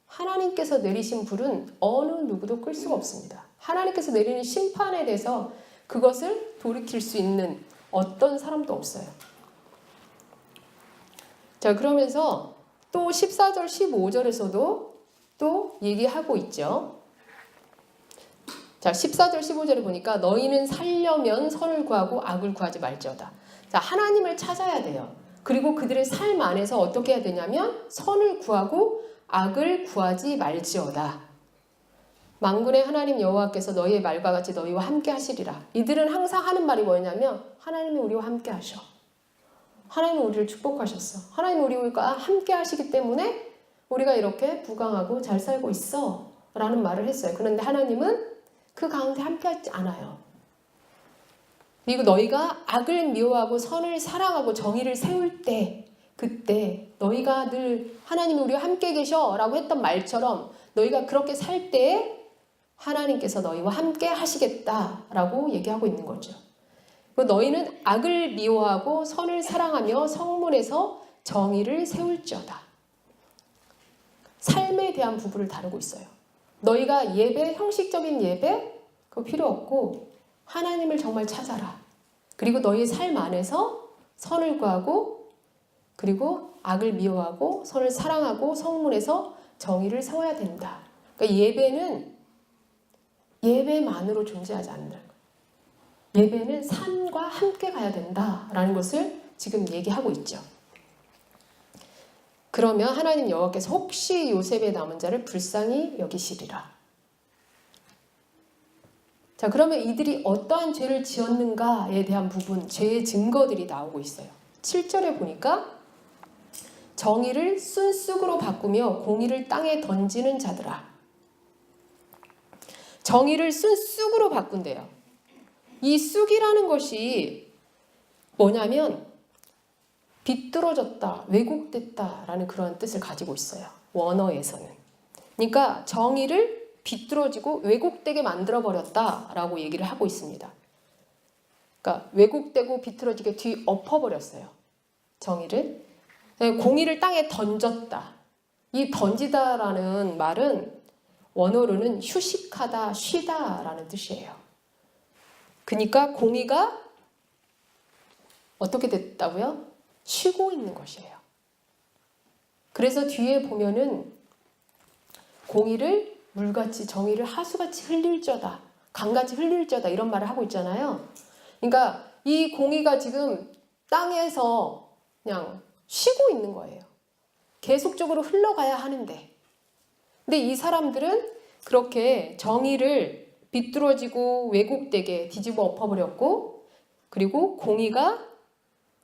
하나님께서 내리신 불은 어느 누구도 끌 수가 없습니다. 하나님께서 내리는 심판에 대해서 그것을 돌이킬 수 있는 어떤 사람도 없어요. 자, 그러면서 또 14절, 15절에서도 또 얘기하고 있죠. 자, 14절, 15절에 보니까 너희는 살려면 선을 구하고 악을 구하지 말지어다. 자, 하나님을 찾아야 돼요. 그리고 그들의 삶 안에서 어떻게 해야 되냐면 선을 구하고 악을 구하지 말지어다. 만군의 하나님 여호와께서 너희의 말과 같이 너희와 함께 하시리라. 이들은 항상 하는 말이 뭐냐면 하나님이 우리와 함께 하셔. 하나님은 우리를 축복하셨어. 하나님은 우리와 함께 하시기 때문에 우리가 이렇게 부강하고 잘 살고 있어 라는 말을 했어요. 그런데 하나님은 그 가운데 함께 하지 않아요. 그리고 너희가 악을 미워하고 선을 사랑하고 정의를 세울 때, 그때 너희가 늘 하나님이 우리와 함께 계셔 라고 했던 말처럼 너희가 그렇게 살 때에 하나님께서 너희와 함께 하시겠다라고 얘기하고 있는 거죠. 너희는 악을 미워하고 선을 사랑하며 성문에서 정의를 세울지어다. 삶에 대한 부분을 다루고 있어요. 너희가 예배, 형식적인 예배 그거 필요 없고 하나님을 정말 찾아라. 그리고 너희의 삶 안에서 선을 구하고 그리고 악을 미워하고 선을 사랑하고 성문에서 정의를 세워야 된다. 그러니까 예배는 예배만으로 존재하지 않는다는 거예요. 예배는 삶과 함께 가야 된다라는 것을 지금 얘기하고 있죠. 그러면 하나님 여호와께서 혹시 요셉의 남은 자를 불쌍히 여기시리라. 자, 그러면 이들이 어떠한 죄를 지었는가에 대한 부분, 죄의 증거들이 나오고 있어요. 7절에 보니까 정의를 순쑥으로 바꾸며 공의를 땅에 던지는 자들아. 정의를 순쑥으로 바꾼대요. 이 쑥이라는 것이 뭐냐면 비뚤어졌다, 왜곡됐다라는 그런 뜻을 가지고 있어요. 원어에서는. 그러니까 정의를 비뚤어지고 왜곡되게 만들어버렸다라고 얘기를 하고 있습니다. 그러니까 왜곡되고 비뚤어지게 뒤엎어버렸어요. 정의를. 공의를 땅에 던졌다. 이 던지다라는 말은 원어로는 휴식하다, 쉬다라는 뜻이에요. 그러니까 공의가 어떻게 됐다고요? 쉬고 있는 것이에요. 그래서 뒤에 보면은 공의를 물같이 정의를 하수같이 흘릴저다, 강같이 흘릴저다 이런 말을 하고 있잖아요. 그러니까 이 공의가 지금 땅에서 그냥 쉬고 있는 거예요. 계속적으로 흘러가야 하는데. 근데 이 사람들은 그렇게 정의를 비뚤어지고 왜곡되게 뒤집어 엎어버렸고, 그리고 공의가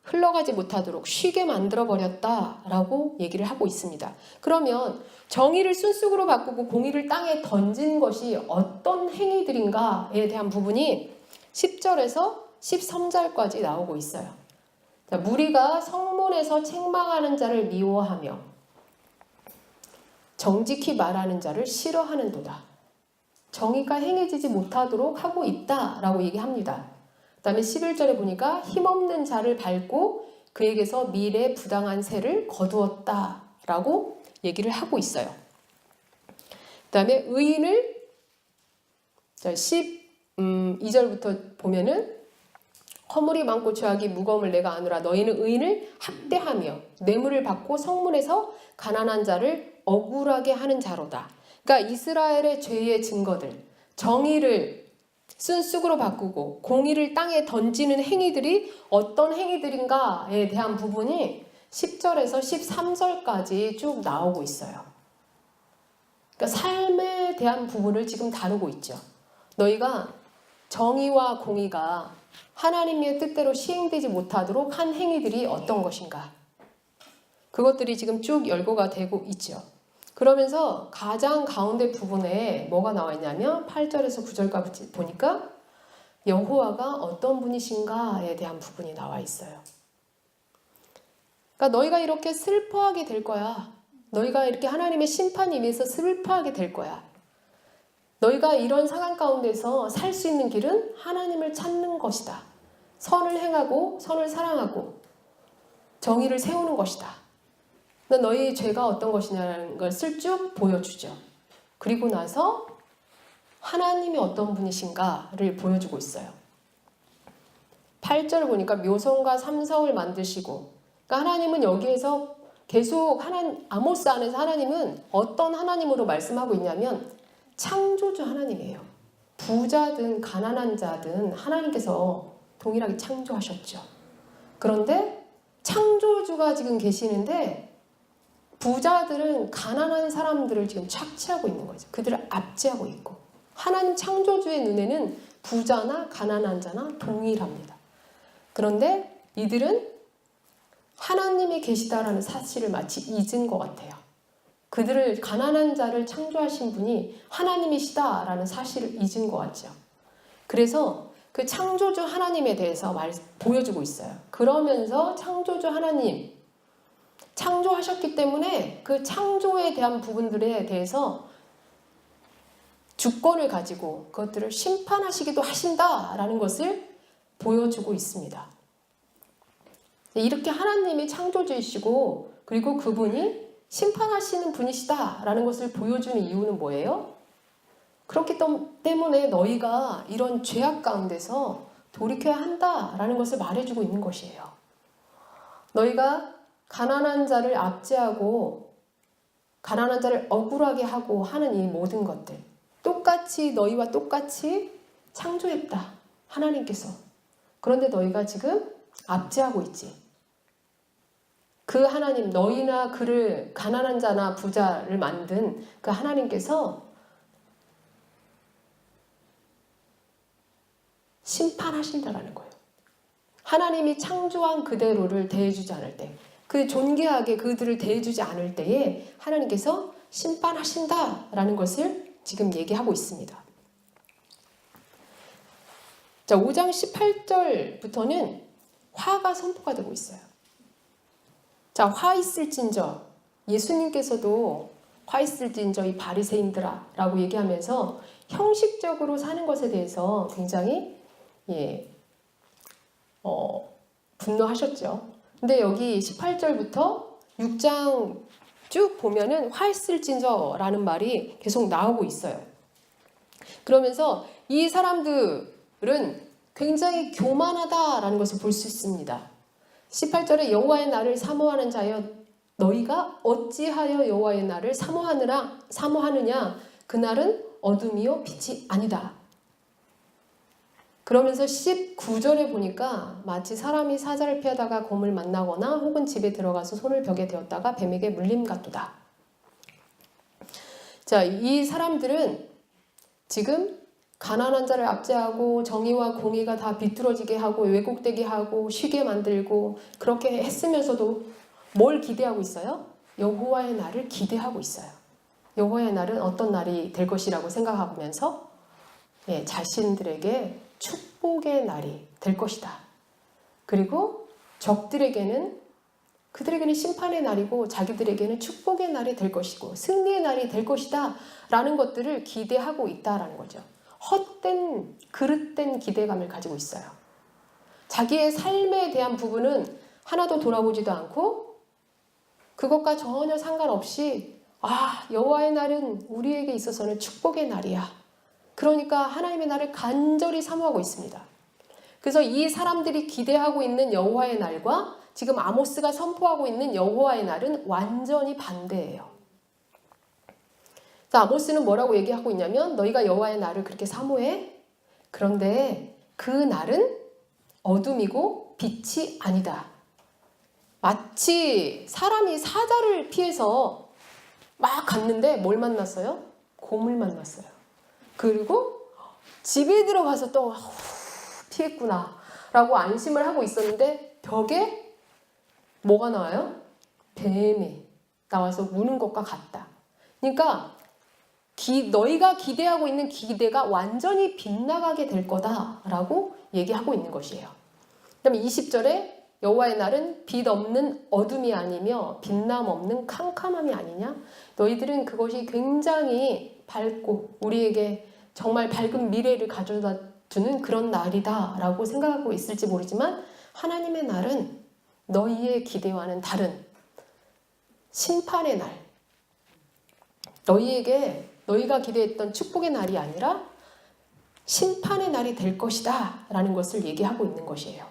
흘러가지 못하도록 쉬게 만들어버렸다라고 얘기를 하고 있습니다. 그러면 정의를 순쑥으로 바꾸고 공의를 땅에 던진 것이 어떤 행위들인가에 대한 부분이 10절에서 13절까지 나오고 있어요. 자, 무리가 성문에서 책망하는 자를 미워하며 정직히 말하는 자를 싫어하는도다. 정의가 행해지지 못하도록 하고 있다라고 얘기합니다. 그 다음에 11절에 보니까 힘없는 자를 밟고 그에게서 미래 부당한 세를 거두었다라고 얘기를 하고 있어요. 그 다음에 의인을 12절부터 보면은 허물이 많고 죄악이 무거움을 내가 아노라. 너희는 의인을 학대하며 뇌물을 받고 성문에서 가난한 자를 억울하게 하는 자로다. 그러니까 이스라엘의 죄의 증거들, 정의를 순쑥으로 바꾸고 공의를 땅에 던지는 행위들이 어떤 행위들인가에 대한 부분이 10절에서 13절까지 쭉 나오고 있어요. 그러니까 삶에 대한 부분을 지금 다루고 있죠. 너희가 정의와 공의가 하나님의 뜻대로 시행되지 못하도록 한 행위들이 어떤 것인가? 그것들이 지금 쭉 열거가 되고 있죠. 그러면서 가장 가운데 부분에 뭐가 나와 있냐면 8절에서 9절까지 보니까 여호와가 어떤 분이신가에 대한 부분이 나와 있어요. 그러니까 너희가 이렇게 슬퍼하게 될 거야. 너희가 이렇게 하나님의 심판 임해서 슬퍼하게 될 거야. 너희가 이런 상황 가운데서 살 수 있는 길은 하나님을 찾는 것이다. 선을 행하고 선을 사랑하고 정의를 세우는 것이다. 너희의 죄가 어떤 것이냐는 것을 쭉 보여주죠. 그리고 나서 하나님이 어떤 분이신가를 보여주고 있어요. 8절을 보니까 묘성과 삼성을 만드시고, 그러니까 하나님은 여기에서 계속 아모스 안에서 하나님은 어떤 하나님으로 말씀하고 있냐면 창조주 하나님이에요. 부자든 가난한 자든 하나님께서 동일하게 창조하셨죠. 그런데 창조주가 지금 계시는데 부자들은 가난한 사람들을 지금 착취하고 있는 거죠. 그들을 압제하고 있고, 하나님 창조주의 눈에는 부자나 가난한 자나 동일합니다. 그런데 이들은 하나님이 계시다라는 사실을 마치 잊은 것 같아요. 그들을 가난한 자를 창조하신 분이 하나님이시다라는 사실을 잊은 것 같죠. 그래서 그 창조주 하나님에 대해서 보여주고 있어요. 그러면서 창조주 하나님 창조하셨기 때문에 그 창조에 대한 부분들에 대해서 주권을 가지고 그것들을 심판하시기도 하신다라는 것을 보여주고 있습니다. 이렇게 하나님이 창조주이시고 그리고 그분이 심판하시는 분이시다라는 것을 보여주는 이유는 뭐예요? 그렇기 때문에 너희가 이런 죄악 가운데서 돌이켜야 한다라는 것을 말해주고 있는 것이에요. 너희가 가난한 자를 압제하고 가난한 자를 억울하게 하고 하는 이 모든 것들, 똑같이 너희와 똑같이 창조했다. 하나님께서. 그런데 너희가 지금 압제하고 있지. 그 하나님, 너희나 그를 가난한 자나 부자를 만든 그 하나님께서 심판하신다라는 거예요. 하나님이 창조한 그대로를 대해주지 않을 때, 그 존귀하게 그들을 대해주지 않을 때에 하나님께서 심판하신다라는 것을 지금 얘기하고 있습니다. 자, 5장 18절부터는 화가 선포가 되고 있어요. 자, 화 있을진저, 예수님께서도 화 있을진저 이 바리새인들아 라고 얘기하면서 형식적으로 사는 것에 대해서 굉장히 분노하셨죠. 근데 여기 18절부터 6장 쭉 보면은 화 있을진저라는 말이 계속 나오고 있어요. 그러면서 이 사람들은 굉장히 교만하다라는 것을 볼 수 있습니다. 18절에 여호와의 날을 사모하는 자여 너희가 어찌하여 여호와의 날을 사모하느냐 그날은 어둠이요 빛이 아니다. 그러면서 19절에 보니까 마치 사람이 사자를 피하다가 곰을 만나거나 혹은 집에 들어가서 손을 벽에 대었다가 뱀에게 물림 같도다. 자, 이 사람들은 지금 가난한 자를 압제하고 정의와 공의가 다 비뚤어지게 하고 왜곡되게 하고 쉬게 만들고 그렇게 했으면서도 뭘 기대하고 있어요? 여호와의 날을 기대하고 있어요. 여호와의 날은 어떤 날이 될 것이라고 생각하면서 자신들에게 축복의 날이 될 것이다. 그리고 적들에게는 그들에게는 심판의 날이고 자기들에게는 축복의 날이 될 것이고 승리의 날이 될 것이다 라는 것들을 기대하고 있다라는 거죠. 헛된 그릇된 기대감을 가지고 있어요. 자기의 삶에 대한 부분은 하나도 돌아보지도 않고 그것과 전혀 상관없이 여호와의 날은 우리에게 있어서는 축복의 날이야. 그러니까 하나님의 날을 간절히 사모하고 있습니다. 그래서 이 사람들이 기대하고 있는 여호와의 날과 지금 아모스가 선포하고 있는 여호와의 날은 완전히 반대예요. 자, 아모스는 뭐라고 얘기하고 있냐면 너희가 여호와의 날을 그렇게 사모해? 그런데 그 날은 어둠이고 빛이 아니다. 마치 사람이 사자를 피해서 막 갔는데 뭘 만났어요? 곰을 만났어요. 그리고 집에 들어가서 또 피했구나 라고 안심을 하고 있었는데 벽에 뭐가 나와요? 뱀이 나와서 무는 것과 같다. 그러니까 너희가 기대하고 있는 기대가 완전히 빗나가게 될 거다라고 얘기하고 있는 것이에요. 그다음에 20절에 여호와의 날은 빛 없는 어둠이 아니며 빛남 없는 캄캄함이 아니냐? 너희들은 그것이 굉장히 밝고 우리에게 정말 밝은 미래를 가져다 주는 그런 날이다라고 생각하고 있을지 모르지만 하나님의 날은 너희의 기대와는 다른 심판의 날, 너희가 기대했던 축복의 날이 아니라 심판의 날이 될 것이다 라는 것을 얘기하고 있는 것이에요.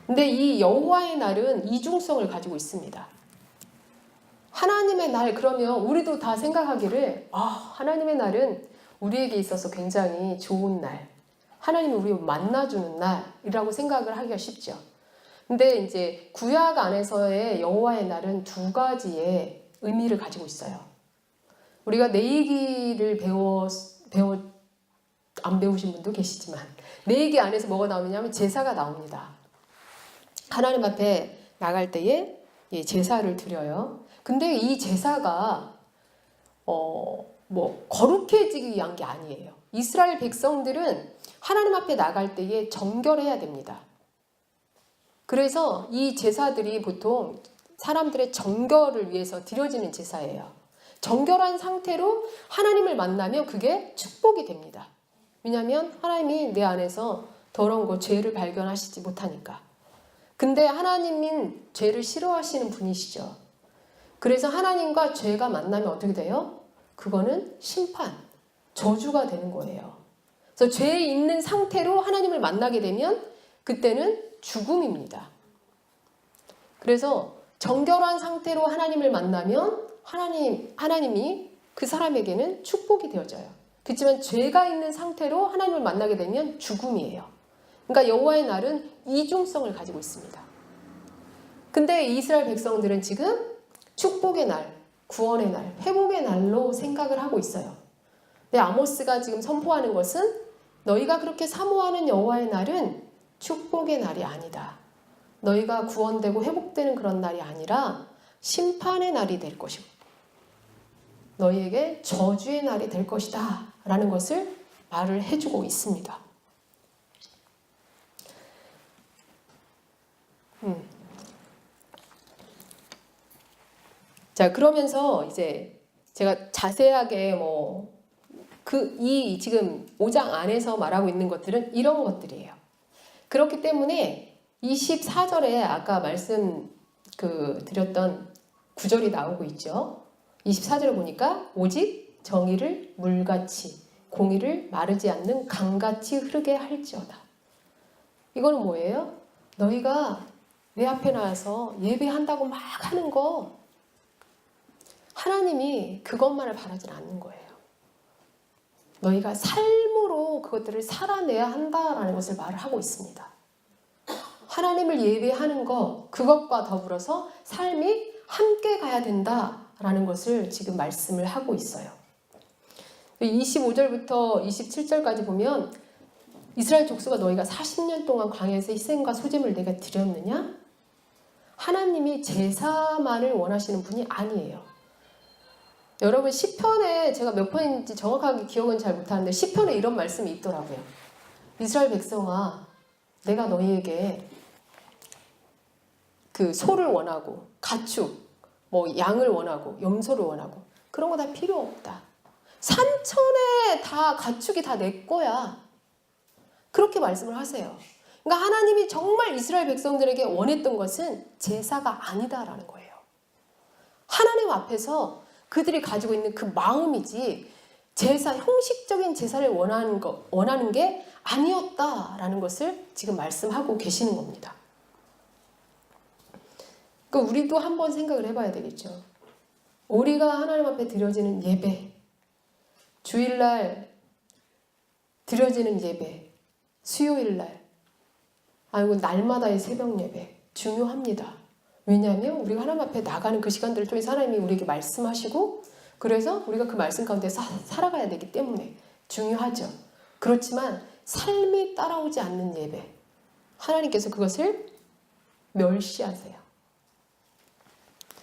근데 이 여호와의 날은 이중성을 가지고 있습니다. 하나님의 날, 그러면 우리도 다 생각하기를 하나님의 날은 우리에게 있어서 굉장히 좋은 날, 하나님이 우리를 만나주는 날이라고 생각을 하기가 쉽죠. 근데 이제 구약 안에서의 여호와의 날은 두 가지의 의미를 가지고 있어요. 우리가 내이기를 안 배우신 분도 계시지만 내이기 안에서 뭐가 나오냐면 제사가 나옵니다. 하나님 앞에 나갈 때에 제사를 드려요. 근데 이 제사가 거룩해지기 위한 게 아니에요. 이스라엘 백성들은 하나님 앞에 나갈 때에 정결해야 됩니다. 그래서 이 제사들이 보통 사람들의 정결을 위해서 드려지는 제사예요. 정결한 상태로 하나님을 만나면 그게 축복이 됩니다. 왜냐하면 하나님이 내 안에서 더러운 것, 죄를 발견하시지 못하니까. 근데 하나님은 죄를 싫어하시는 분이시죠. 그래서 하나님과 죄가 만나면 어떻게 돼요? 그거는 심판, 저주가 되는 거예요. 그래서 죄에 있는 상태로 하나님을 만나게 되면 그때는 죽음입니다. 그래서 정결한 상태로 하나님을 만나면 하나님이 그 사람에게는 축복이 되어져요. 그렇지만 죄가 있는 상태로 하나님을 만나게 되면 죽음이에요. 그러니까 여호와의 날은 이중성을 가지고 있습니다. 근데 이스라엘 백성들은 지금 축복의 날, 구원의 날, 회복의 날로 생각을 하고 있어요. 근데 아모스가 지금 선포하는 것은 너희가 그렇게 사모하는 여호와의 날은 축복의 날이 아니다. 너희가 구원되고 회복되는 그런 날이 아니라 심판의 날이 될 것이고 너희에게 저주의 날이 될 것이다 라는 것을 말을 해주고 있습니다. 자, 그러면서 이제 제가 자세하게 이 지금 5장 안에서 말하고 있는 것들은 이런 것들이에요. 그렇기 때문에 24절에 아까 말씀 드렸던 구절이 나오고 있죠. 24절에 보니까 오직 정의를 물같이 공의를 마르지 않는 강같이 흐르게 할지어다. 이거는 뭐예요? 너희가 내 앞에 나와서 예배한다고 막 하는 거 하나님이 그것만을 바라지 않는 거예요. 너희가 삶으로 그것들을 살아내야 한다라는 것을 말을 하고 있습니다. 하나님을 예배하는 것, 그것과 더불어서 삶이 함께 가야 된다라는 것을 지금 말씀을 하고 있어요. 25절부터 27절까지 보면 이스라엘 족속아 너희가 40년 동안 광야에서 희생과 소재물을 내가 드렸느냐? 하나님이 제사만을 원하시는 분이 아니에요. 여러분 시편에 제가 몇 편인지 정확하게 기억은 잘 못하는데 시편에 이런 말씀이 있더라고요. 이스라엘 백성아 내가 너희에게 그 소를 원하고 가축, 양을 원하고 염소를 원하고 그런 거 다 필요 없다. 산천에 다 가축이 다 내 거야. 그렇게 말씀을 하세요. 그러니까 하나님이 정말 이스라엘 백성들에게 원했던 것은 제사가 아니다라는 거예요. 하나님 앞에서 그들이 가지고 있는 그 마음이지 제사, 형식적인 제사를 원하는 게 아니었다라는 것을 지금 말씀하고 계시는 겁니다. 그러니까 우리도 한번 생각을 해봐야 되겠죠. 우리가 하나님 앞에 드려지는 예배, 주일날 드려지는 예배, 수요일날, 아니고 날마다의 새벽 예배 중요합니다. 왜냐하면 우리가 하나님 앞에 나가는 그 시간들을 통해서 하나님이 우리에게 말씀하시고 그래서 우리가 그 말씀 가운데 살아가야 되기 때문에 중요하죠. 그렇지만 삶이 따라오지 않는 예배, 하나님께서 그것을 멸시하세요.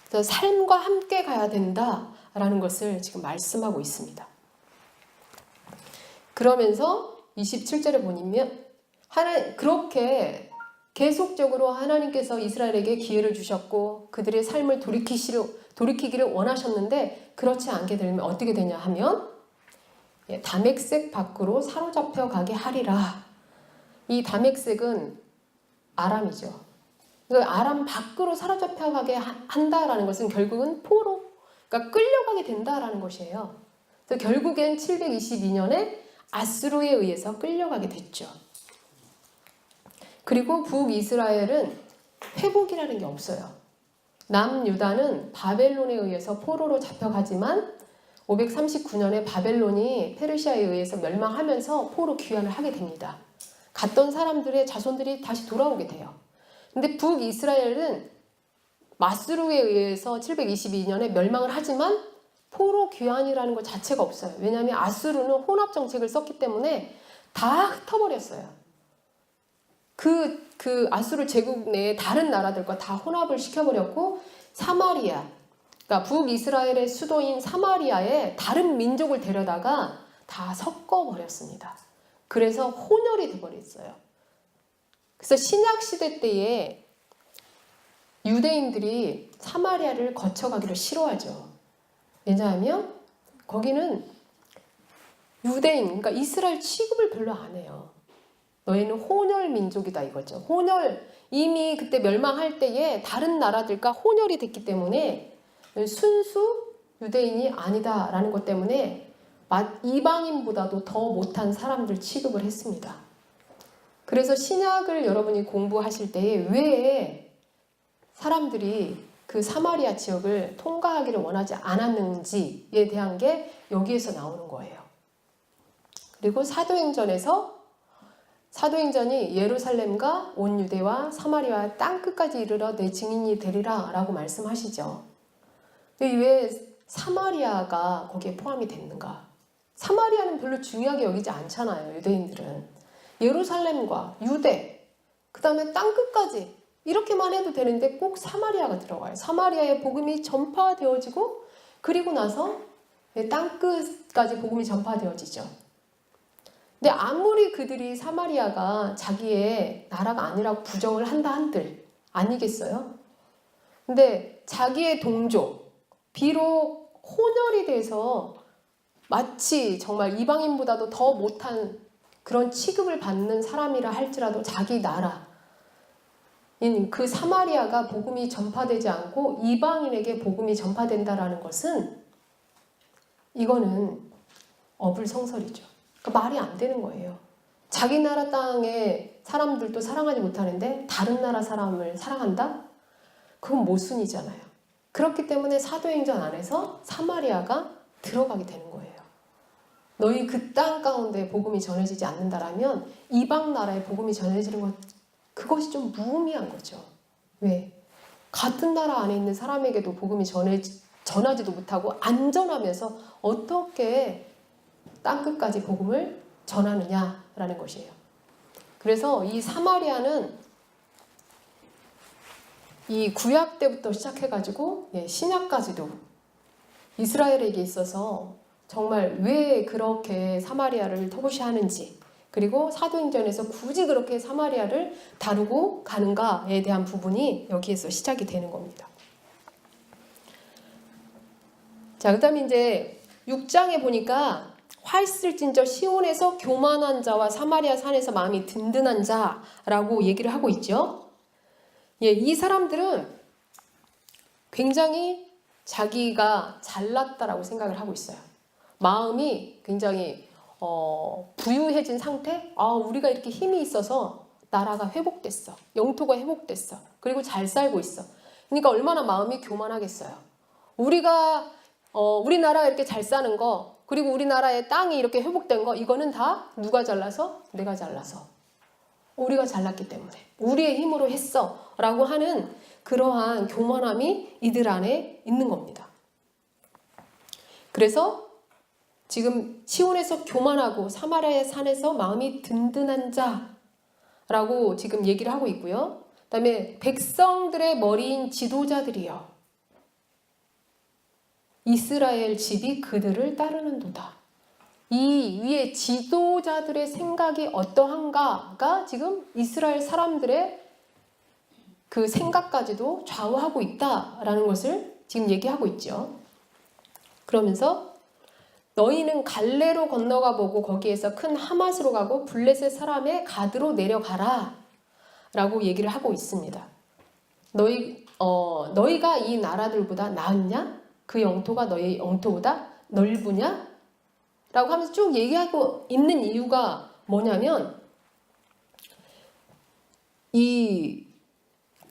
그래서 삶과 함께 가야 된다라는 것을 지금 말씀하고 있습니다. 그러면서 27절에 보면 그렇게 계속적으로 하나님께서 이스라엘에게 기회를 주셨고 그들의 삶을 돌이키기를 원하셨는데 그렇지 않게 되면 어떻게 되냐 하면 다메섹 밖으로 사로잡혀 가게 하리라. 이 다메섹은 아람이죠. 그러니까 아람 밖으로 사로잡혀 가게 한다라는 것은 결국은 포로, 그러니까 끌려가게 된다라는 것이에요. 그래서 결국엔 722년에 아수르에 의해서 끌려가게 됐죠. 그리고 북이스라엘은 회복이라는 게 없어요. 남유다는 바벨론에 의해서 포로로 잡혀가지만 539년에 바벨론이 페르시아에 의해서 멸망하면서 포로 귀환을 하게 됩니다. 갔던 사람들의 자손들이 다시 돌아오게 돼요. 근데 북이스라엘은 마스루에 의해서 722년에 멸망을 하지만 포로 귀환이라는 것 자체가 없어요. 왜냐하면 아수르는 혼합 정책을 썼기 때문에 다 흩어버렸어요. 그 아수르 제국 내에 다른 나라들과 다 혼합을 시켜버렸고 사마리아, 그러니까 북이스라엘의 수도인 사마리아에 다른 민족을 데려다가 다 섞어버렸습니다. 그래서 혼혈이 돼버렸어요. 그래서 신약시대 때에 유대인들이 사마리아를 거쳐가기를 싫어하죠. 왜냐하면 거기는 유대인, 그러니까 이스라엘 취급을 별로 안 해요. 너희는 혼혈 민족이다 이거죠. 혼혈, 이미 그때 멸망할 때에 다른 나라들과 혼혈이 됐기 때문에 순수 유대인이 아니다라는 것 때문에 이방인보다도 더 못한 사람들 취급을 했습니다. 그래서 신약을 여러분이 공부하실 때에 왜 사람들이 그 사마리아 지역을 통과하기를 원하지 않았는지에 대한 게 여기에서 나오는 거예요. 그리고 사도행전이 예루살렘과 온 유대와 사마리아 땅끝까지 이르러 내 증인이 되리라 라고 말씀하시죠. 근데 왜 사마리아가 거기에 포함이 됐는가? 사마리아는 별로 중요하게 여기지 않잖아요. 유대인들은. 예루살렘과 유대, 그 다음에 땅끝까지 이렇게만 해도 되는데 꼭 사마리아가 들어가요. 사마리아의 복음이 전파되어지고 그리고 나서 땅끝까지 복음이 전파되어지죠. 근데 아무리 그들이 사마리아가 자기의 나라가 아니라고 부정을 한다 한들 아니겠어요? 근데 자기의 동족, 비록 혼혈이 돼서 마치 정말 이방인보다도 더 못한 그런 취급을 받는 사람이라 할지라도 자기 나라인 그 사마리아가 복음이 전파되지 않고 이방인에게 복음이 전파된다라는 것은 이거는 어불성설이죠. 그러니까 말이 안 되는 거예요. 자기 나라 땅의 사람들도 사랑하지 못하는데 다른 나라 사람을 사랑한다? 그건 모순이잖아요. 그렇기 때문에 사도행전 안에서 사마리아가 들어가게 되는 거예요. 너희 그 땅 가운데 복음이 전해지지 않는다라면 이방 나라에 복음이 전해지는 것, 그것이 좀 무의미한 거죠. 왜? 같은 나라 안에 있는 사람에게도 복음이 전하지도 못하고 안전하면서 어떻게 땅끝까지 복음을 전하느냐라는 것이에요. 그래서 이 사마리아는 이 구약 때부터 시작해가지고 신약까지도 이스라엘에게 있어서 정말 왜 그렇게 사마리아를 터부시하는지, 그리고 사도행전에서 굳이 그렇게 사마리아를 다루고 가는가에 대한 부분이 여기에서 시작이 되는 겁니다. 자, 그 다음에 이제 6장에 보니까 화 있을진저 시온에서 교만한 자와 사마리아 산에서 마음이 든든한 자라고 얘기를 하고 있죠. 이 사람들은 굉장히 자기가 잘났다라고 생각을 하고 있어요. 마음이 굉장히 부유해진 상태? 우리가 이렇게 힘이 있어서 나라가 회복됐어. 영토가 회복됐어. 그리고 잘 살고 있어. 그러니까 얼마나 마음이 교만하겠어요. 우리나라가 이렇게 잘 사는 거, 그리고 우리나라의 땅이 이렇게 회복된 거, 이거는 다 누가 잘나서? 내가 잘나서. 우리가 잘났기 때문에. 우리의 힘으로 했어. 라고 하는 그러한 교만함이 이들 안에 있는 겁니다. 그래서 지금 시온에서 교만하고 사마리아의 산에서 마음이 든든한 자라고 지금 얘기를 하고 있고요. 그 다음에 백성들의 머리인 지도자들이여 이스라엘 집이 그들을 따르는도다. 이 위에 지도자들의 생각이 어떠한가가 지금 이스라엘 사람들의 그 생각까지도 좌우하고 있다라는 것을 지금 얘기하고 있죠. 그러면서 너희는 갈레로 건너가 보고 거기에서 큰 하맛으로 가고 블레셋 사람의 가드로 내려가라 라고 얘기를 하고 있습니다. 너희가 이 나라들보다 나았냐? 그 영토가 너희 영토보다 넓으냐? 라고 하면서 쭉 얘기하고 있는 이유가 뭐냐면 이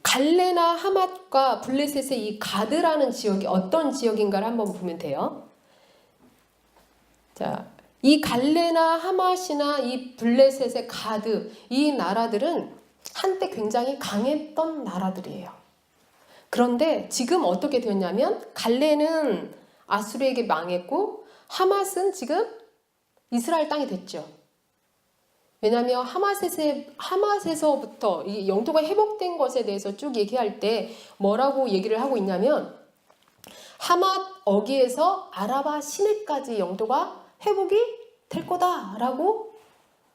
갈레나 하맛과 블레셋의 이 가드라는 지역이 어떤 지역인가를 한번 보면 돼요. 자, 이 갈레나 하맛이나 이 블레셋의 가드, 이 나라들은 한때 굉장히 강했던 나라들이에요. 그런데 지금 어떻게 되었냐면 갈레는 아수르에게 망했고 하맛은 지금 이스라엘 땅이 됐죠. 왜냐하면 하맛에서부터 이 영토가 회복된 것에 대해서 쭉 얘기할 때 뭐라고 얘기를 하고 있냐면 하맛 어기에서 아라바 시내까지 영토가 회복이 될 거다라고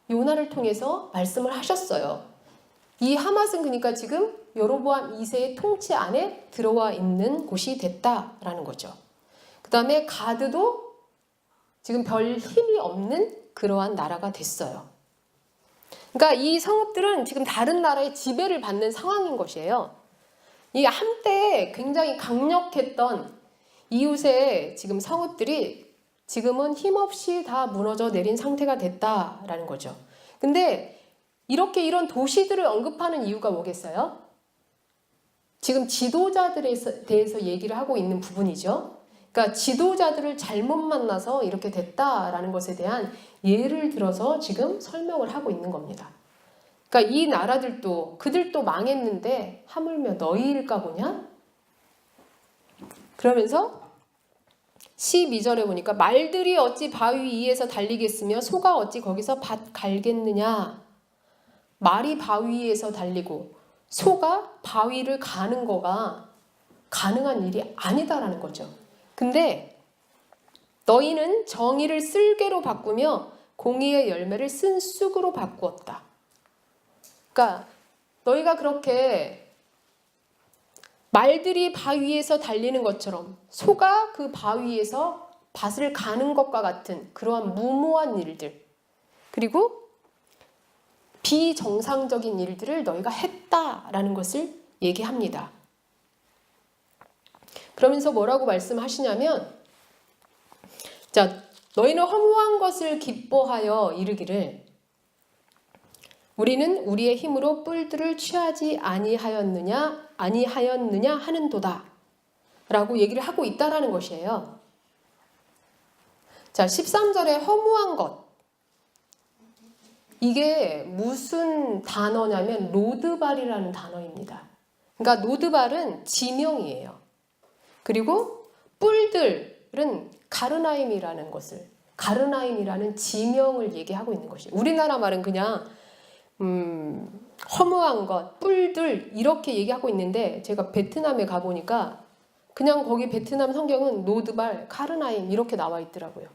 요나를 통해서 말씀을 하셨어요. 이 하맛은 그러니까 지금 여로보암 2세의 통치 안에 들어와 있는 곳이 됐다라는 거죠. 그 다음에 가드도 지금 별 힘이 없는 그러한 나라가 됐어요. 그러니까 이 성읍들은 지금 다른 나라의 지배를 받는 상황인 것이에요. 이 한때 굉장히 강력했던 이웃의 지금 성읍들이 지금은 힘없이 다 무너져 내린 상태가 됐다라는 거죠. 근데 이렇게 이런 도시들을 언급하는 이유가 뭐겠어요? 지금 지도자들에 대해서 얘기를 하고 있는 부분이죠. 그러니까 지도자들을 잘못 만나서 이렇게 됐다라는 것에 대한 예를 들어서 지금 설명을 하고 있는 겁니다. 그러니까 이 나라들도 그들도 망했는데 하물며 너희일까 보냐? 그러면서 12절에 보니까 말들이 어찌 바위 위에서 달리겠으며 소가 어찌 거기서 밭 갈겠느냐. 말이 바위 위에서 달리고 소가 바위를 가는 거가 가능한 일이 아니다라는 거죠. 근데 너희는 정의를 쓸개로 바꾸며 공의의 열매를 쓴 쑥으로 바꾸었다. 그러니까 너희가 그렇게 말들이 바위 위에서 달리는 것처럼 소가 그 바위 위에서 밭을 가는 것과 같은 그러한 무모한 일들, 그리고 비정상적인 일들을 너희가 했다라는 것을 얘기합니다. 그러면서 뭐라고 말씀하시냐면, 자, 너희는 허무한 것을 기뻐하여 이르기를 우리는 우리의 힘으로 뿔들을 취하지 아니하였느냐 하는도다 라고 얘기를 하고 있다라는 것이에요. 자, 13절에 허무한 것, 이게 무슨 단어냐면 로드발이라는 단어입니다. 그러니까 로드발은 지명이에요. 그리고 뿔들은 가르나임이라는 것을, 가르나임이라는 지명을 얘기하고 있는 것이에요. 우리나라 말은 그냥 허무한 것, 뿔들 이렇게 얘기하고 있는데, 제가 베트남에 가보니까 그냥 거기 베트남 성경은 로드발, 카르나임 이렇게 나와 있더라고요.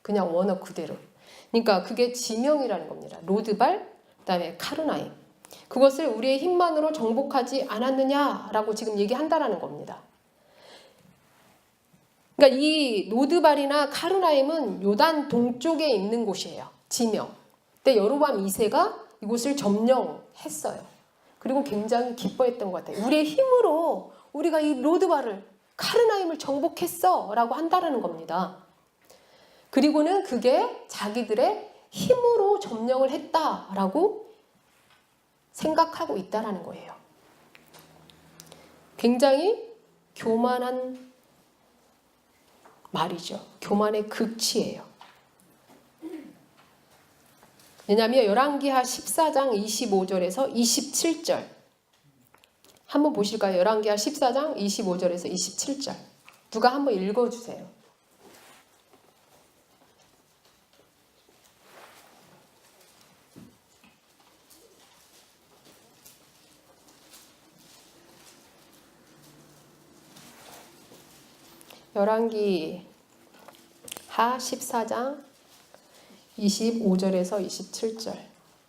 그냥 원어 그대로. 그러니까 그게 지명이라는 겁니다. 로드발, 그다음에 카르나임. 그것을 우리의 힘만으로 정복하지 않았느냐라고 지금 얘기한다라는 겁니다. 그러니까 이 로드발이나 카르나임은 요단 동쪽에 있는 곳이에요. 지명. 근데 여로보암 2세가 이곳을 점령했어요. 그리고 굉장히 기뻐했던 것 같아요. 우리의 힘으로 우리가 이 로드발을, 카르나임을 정복했어 라고 한다라는 겁니다. 그리고는 그게 자기들의 힘으로 점령을 했다라고 생각하고 있다라는 거예요. 굉장히 교만한 말이죠. 교만의 극치예요. 왜냐하면 열왕기하 14장 25절에서 27절 한번 보실까요? 열왕기하 14장 25절에서 27절 누가 한번 읽어주세요. 열왕기하 14장 25절에서 27절.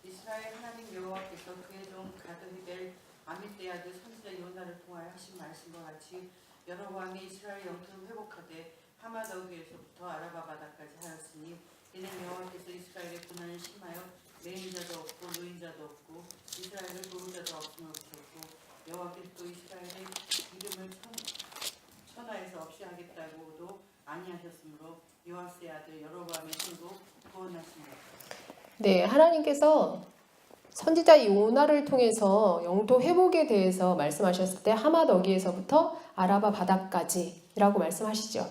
이스라엘 하나님 여호와께서 그의 종 가드의 될 아미떼 아들 선지자 요나를 통하여 하신 말씀과 같이 여로보암이 이스라엘 영토를 회복하되 하맛 어귀에서부터 아라바 바다까지 하였으니 이는 여호와께서 이스라엘의 고난을 심하여 매인자도 없고 노인자도 없고 이스라엘을 도울 자도 없음을 붙였고 여호와께서 또 이스라엘의 이름을 천하에서 없이 하겠다고도 아니하셨으므로 요아스의 아들 여로보암의 손으로 구원하십니다. 네, 하나님께서 선지자 요나를 통해서 영토 회복에 대해서 말씀하셨을 때 하맛 어귀에서부터 아라바 바다까지라고 말씀하시죠.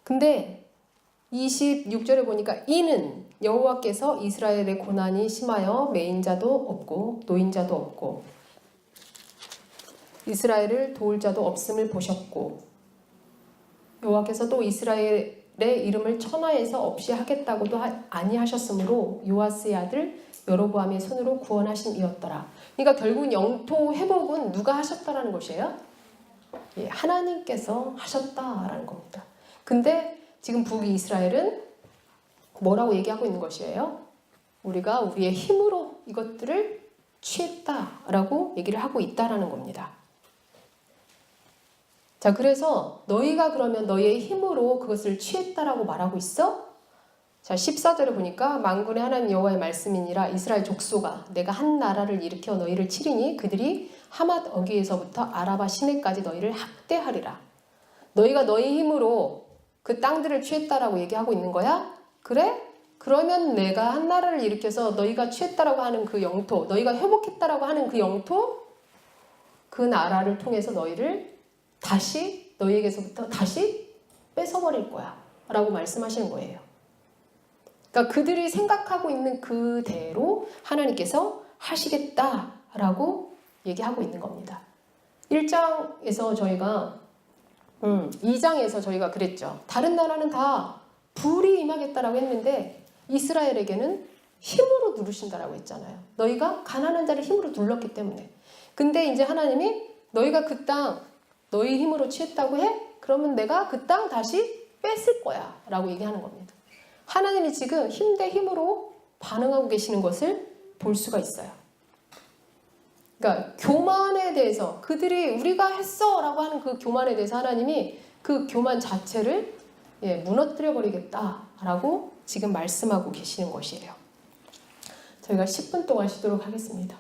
근데 26절에 보니까 이는 여호와께서 이스라엘의 고난이 심하여 매인자도 없고 노인자도 없고 이스라엘을 도울 자도 없음을 보셨고 여호와께서 또 이스라엘의 이름을 천하에서 없이 하겠다고도 아니하셨으므로 요아스의 아들 여로보암의 손으로 구원하심이었더라. 그러니까 결국 영토 회복은 누가 하셨다라는 것이에요? 예, 하나님께서 하셨다라는 겁니다. 근데 지금 북이스라엘은 뭐라고 얘기하고 있는 것이에요? 우리가 우리의 힘으로 이것들을 취했다라고 얘기를 하고 있다라는 겁니다. 자, 그래서 너희가 그러면 너희의 힘으로 그것을 취했다라고 말하고 있어? 자, 14절에 보니까 만군의 하나님 여호와의 말씀이니라 이스라엘 족속아 내가 한 나라를 일으켜 너희를 치리니 그들이 하맛 어귀에서부터 아라바 시내까지 너희를 학대하리라. 너희가 너희 힘으로 그 땅들을 취했다라고 얘기하고 있는 거야? 그래? 그러면 내가 한 나라를 일으켜서 너희가 취했다라고 하는 그 영토, 너희가 회복했다라고 하는 그 영토, 그 나라를 통해서 너희를 다시 너희에게서부터 다시 뺏어버릴 거야 라고 말씀하시는 거예요. 그러니까 그들이 생각하고 있는 그대로 하나님께서 하시겠다라고 얘기하고 있는 겁니다. 1장에서 저희가 2장에서 저희가 그랬죠. 다른 나라는 다 불이 임하겠다라고 했는데 이스라엘에게는 힘으로 누르신다라고 했잖아요. 너희가 가난한 자를 힘으로 눌렀기 때문에. 근데 이제 하나님이 너희가 그 땅 너희 힘으로 취했다고 해? 그러면 내가 그 땅 다시 뺏을 거야 라고 얘기하는 겁니다. 하나님이 지금 힘 대 힘으로 반응하고 계시는 것을 볼 수가 있어요. 그러니까 교만에 대해서 그들이 우리가 했어 라고 하는 그 교만에 대해서 하나님이 그 교만 자체를 무너뜨려 버리겠다라고 지금 말씀하고 계시는 것이에요. 저희가 10분 동안 쉬도록 하겠습니다.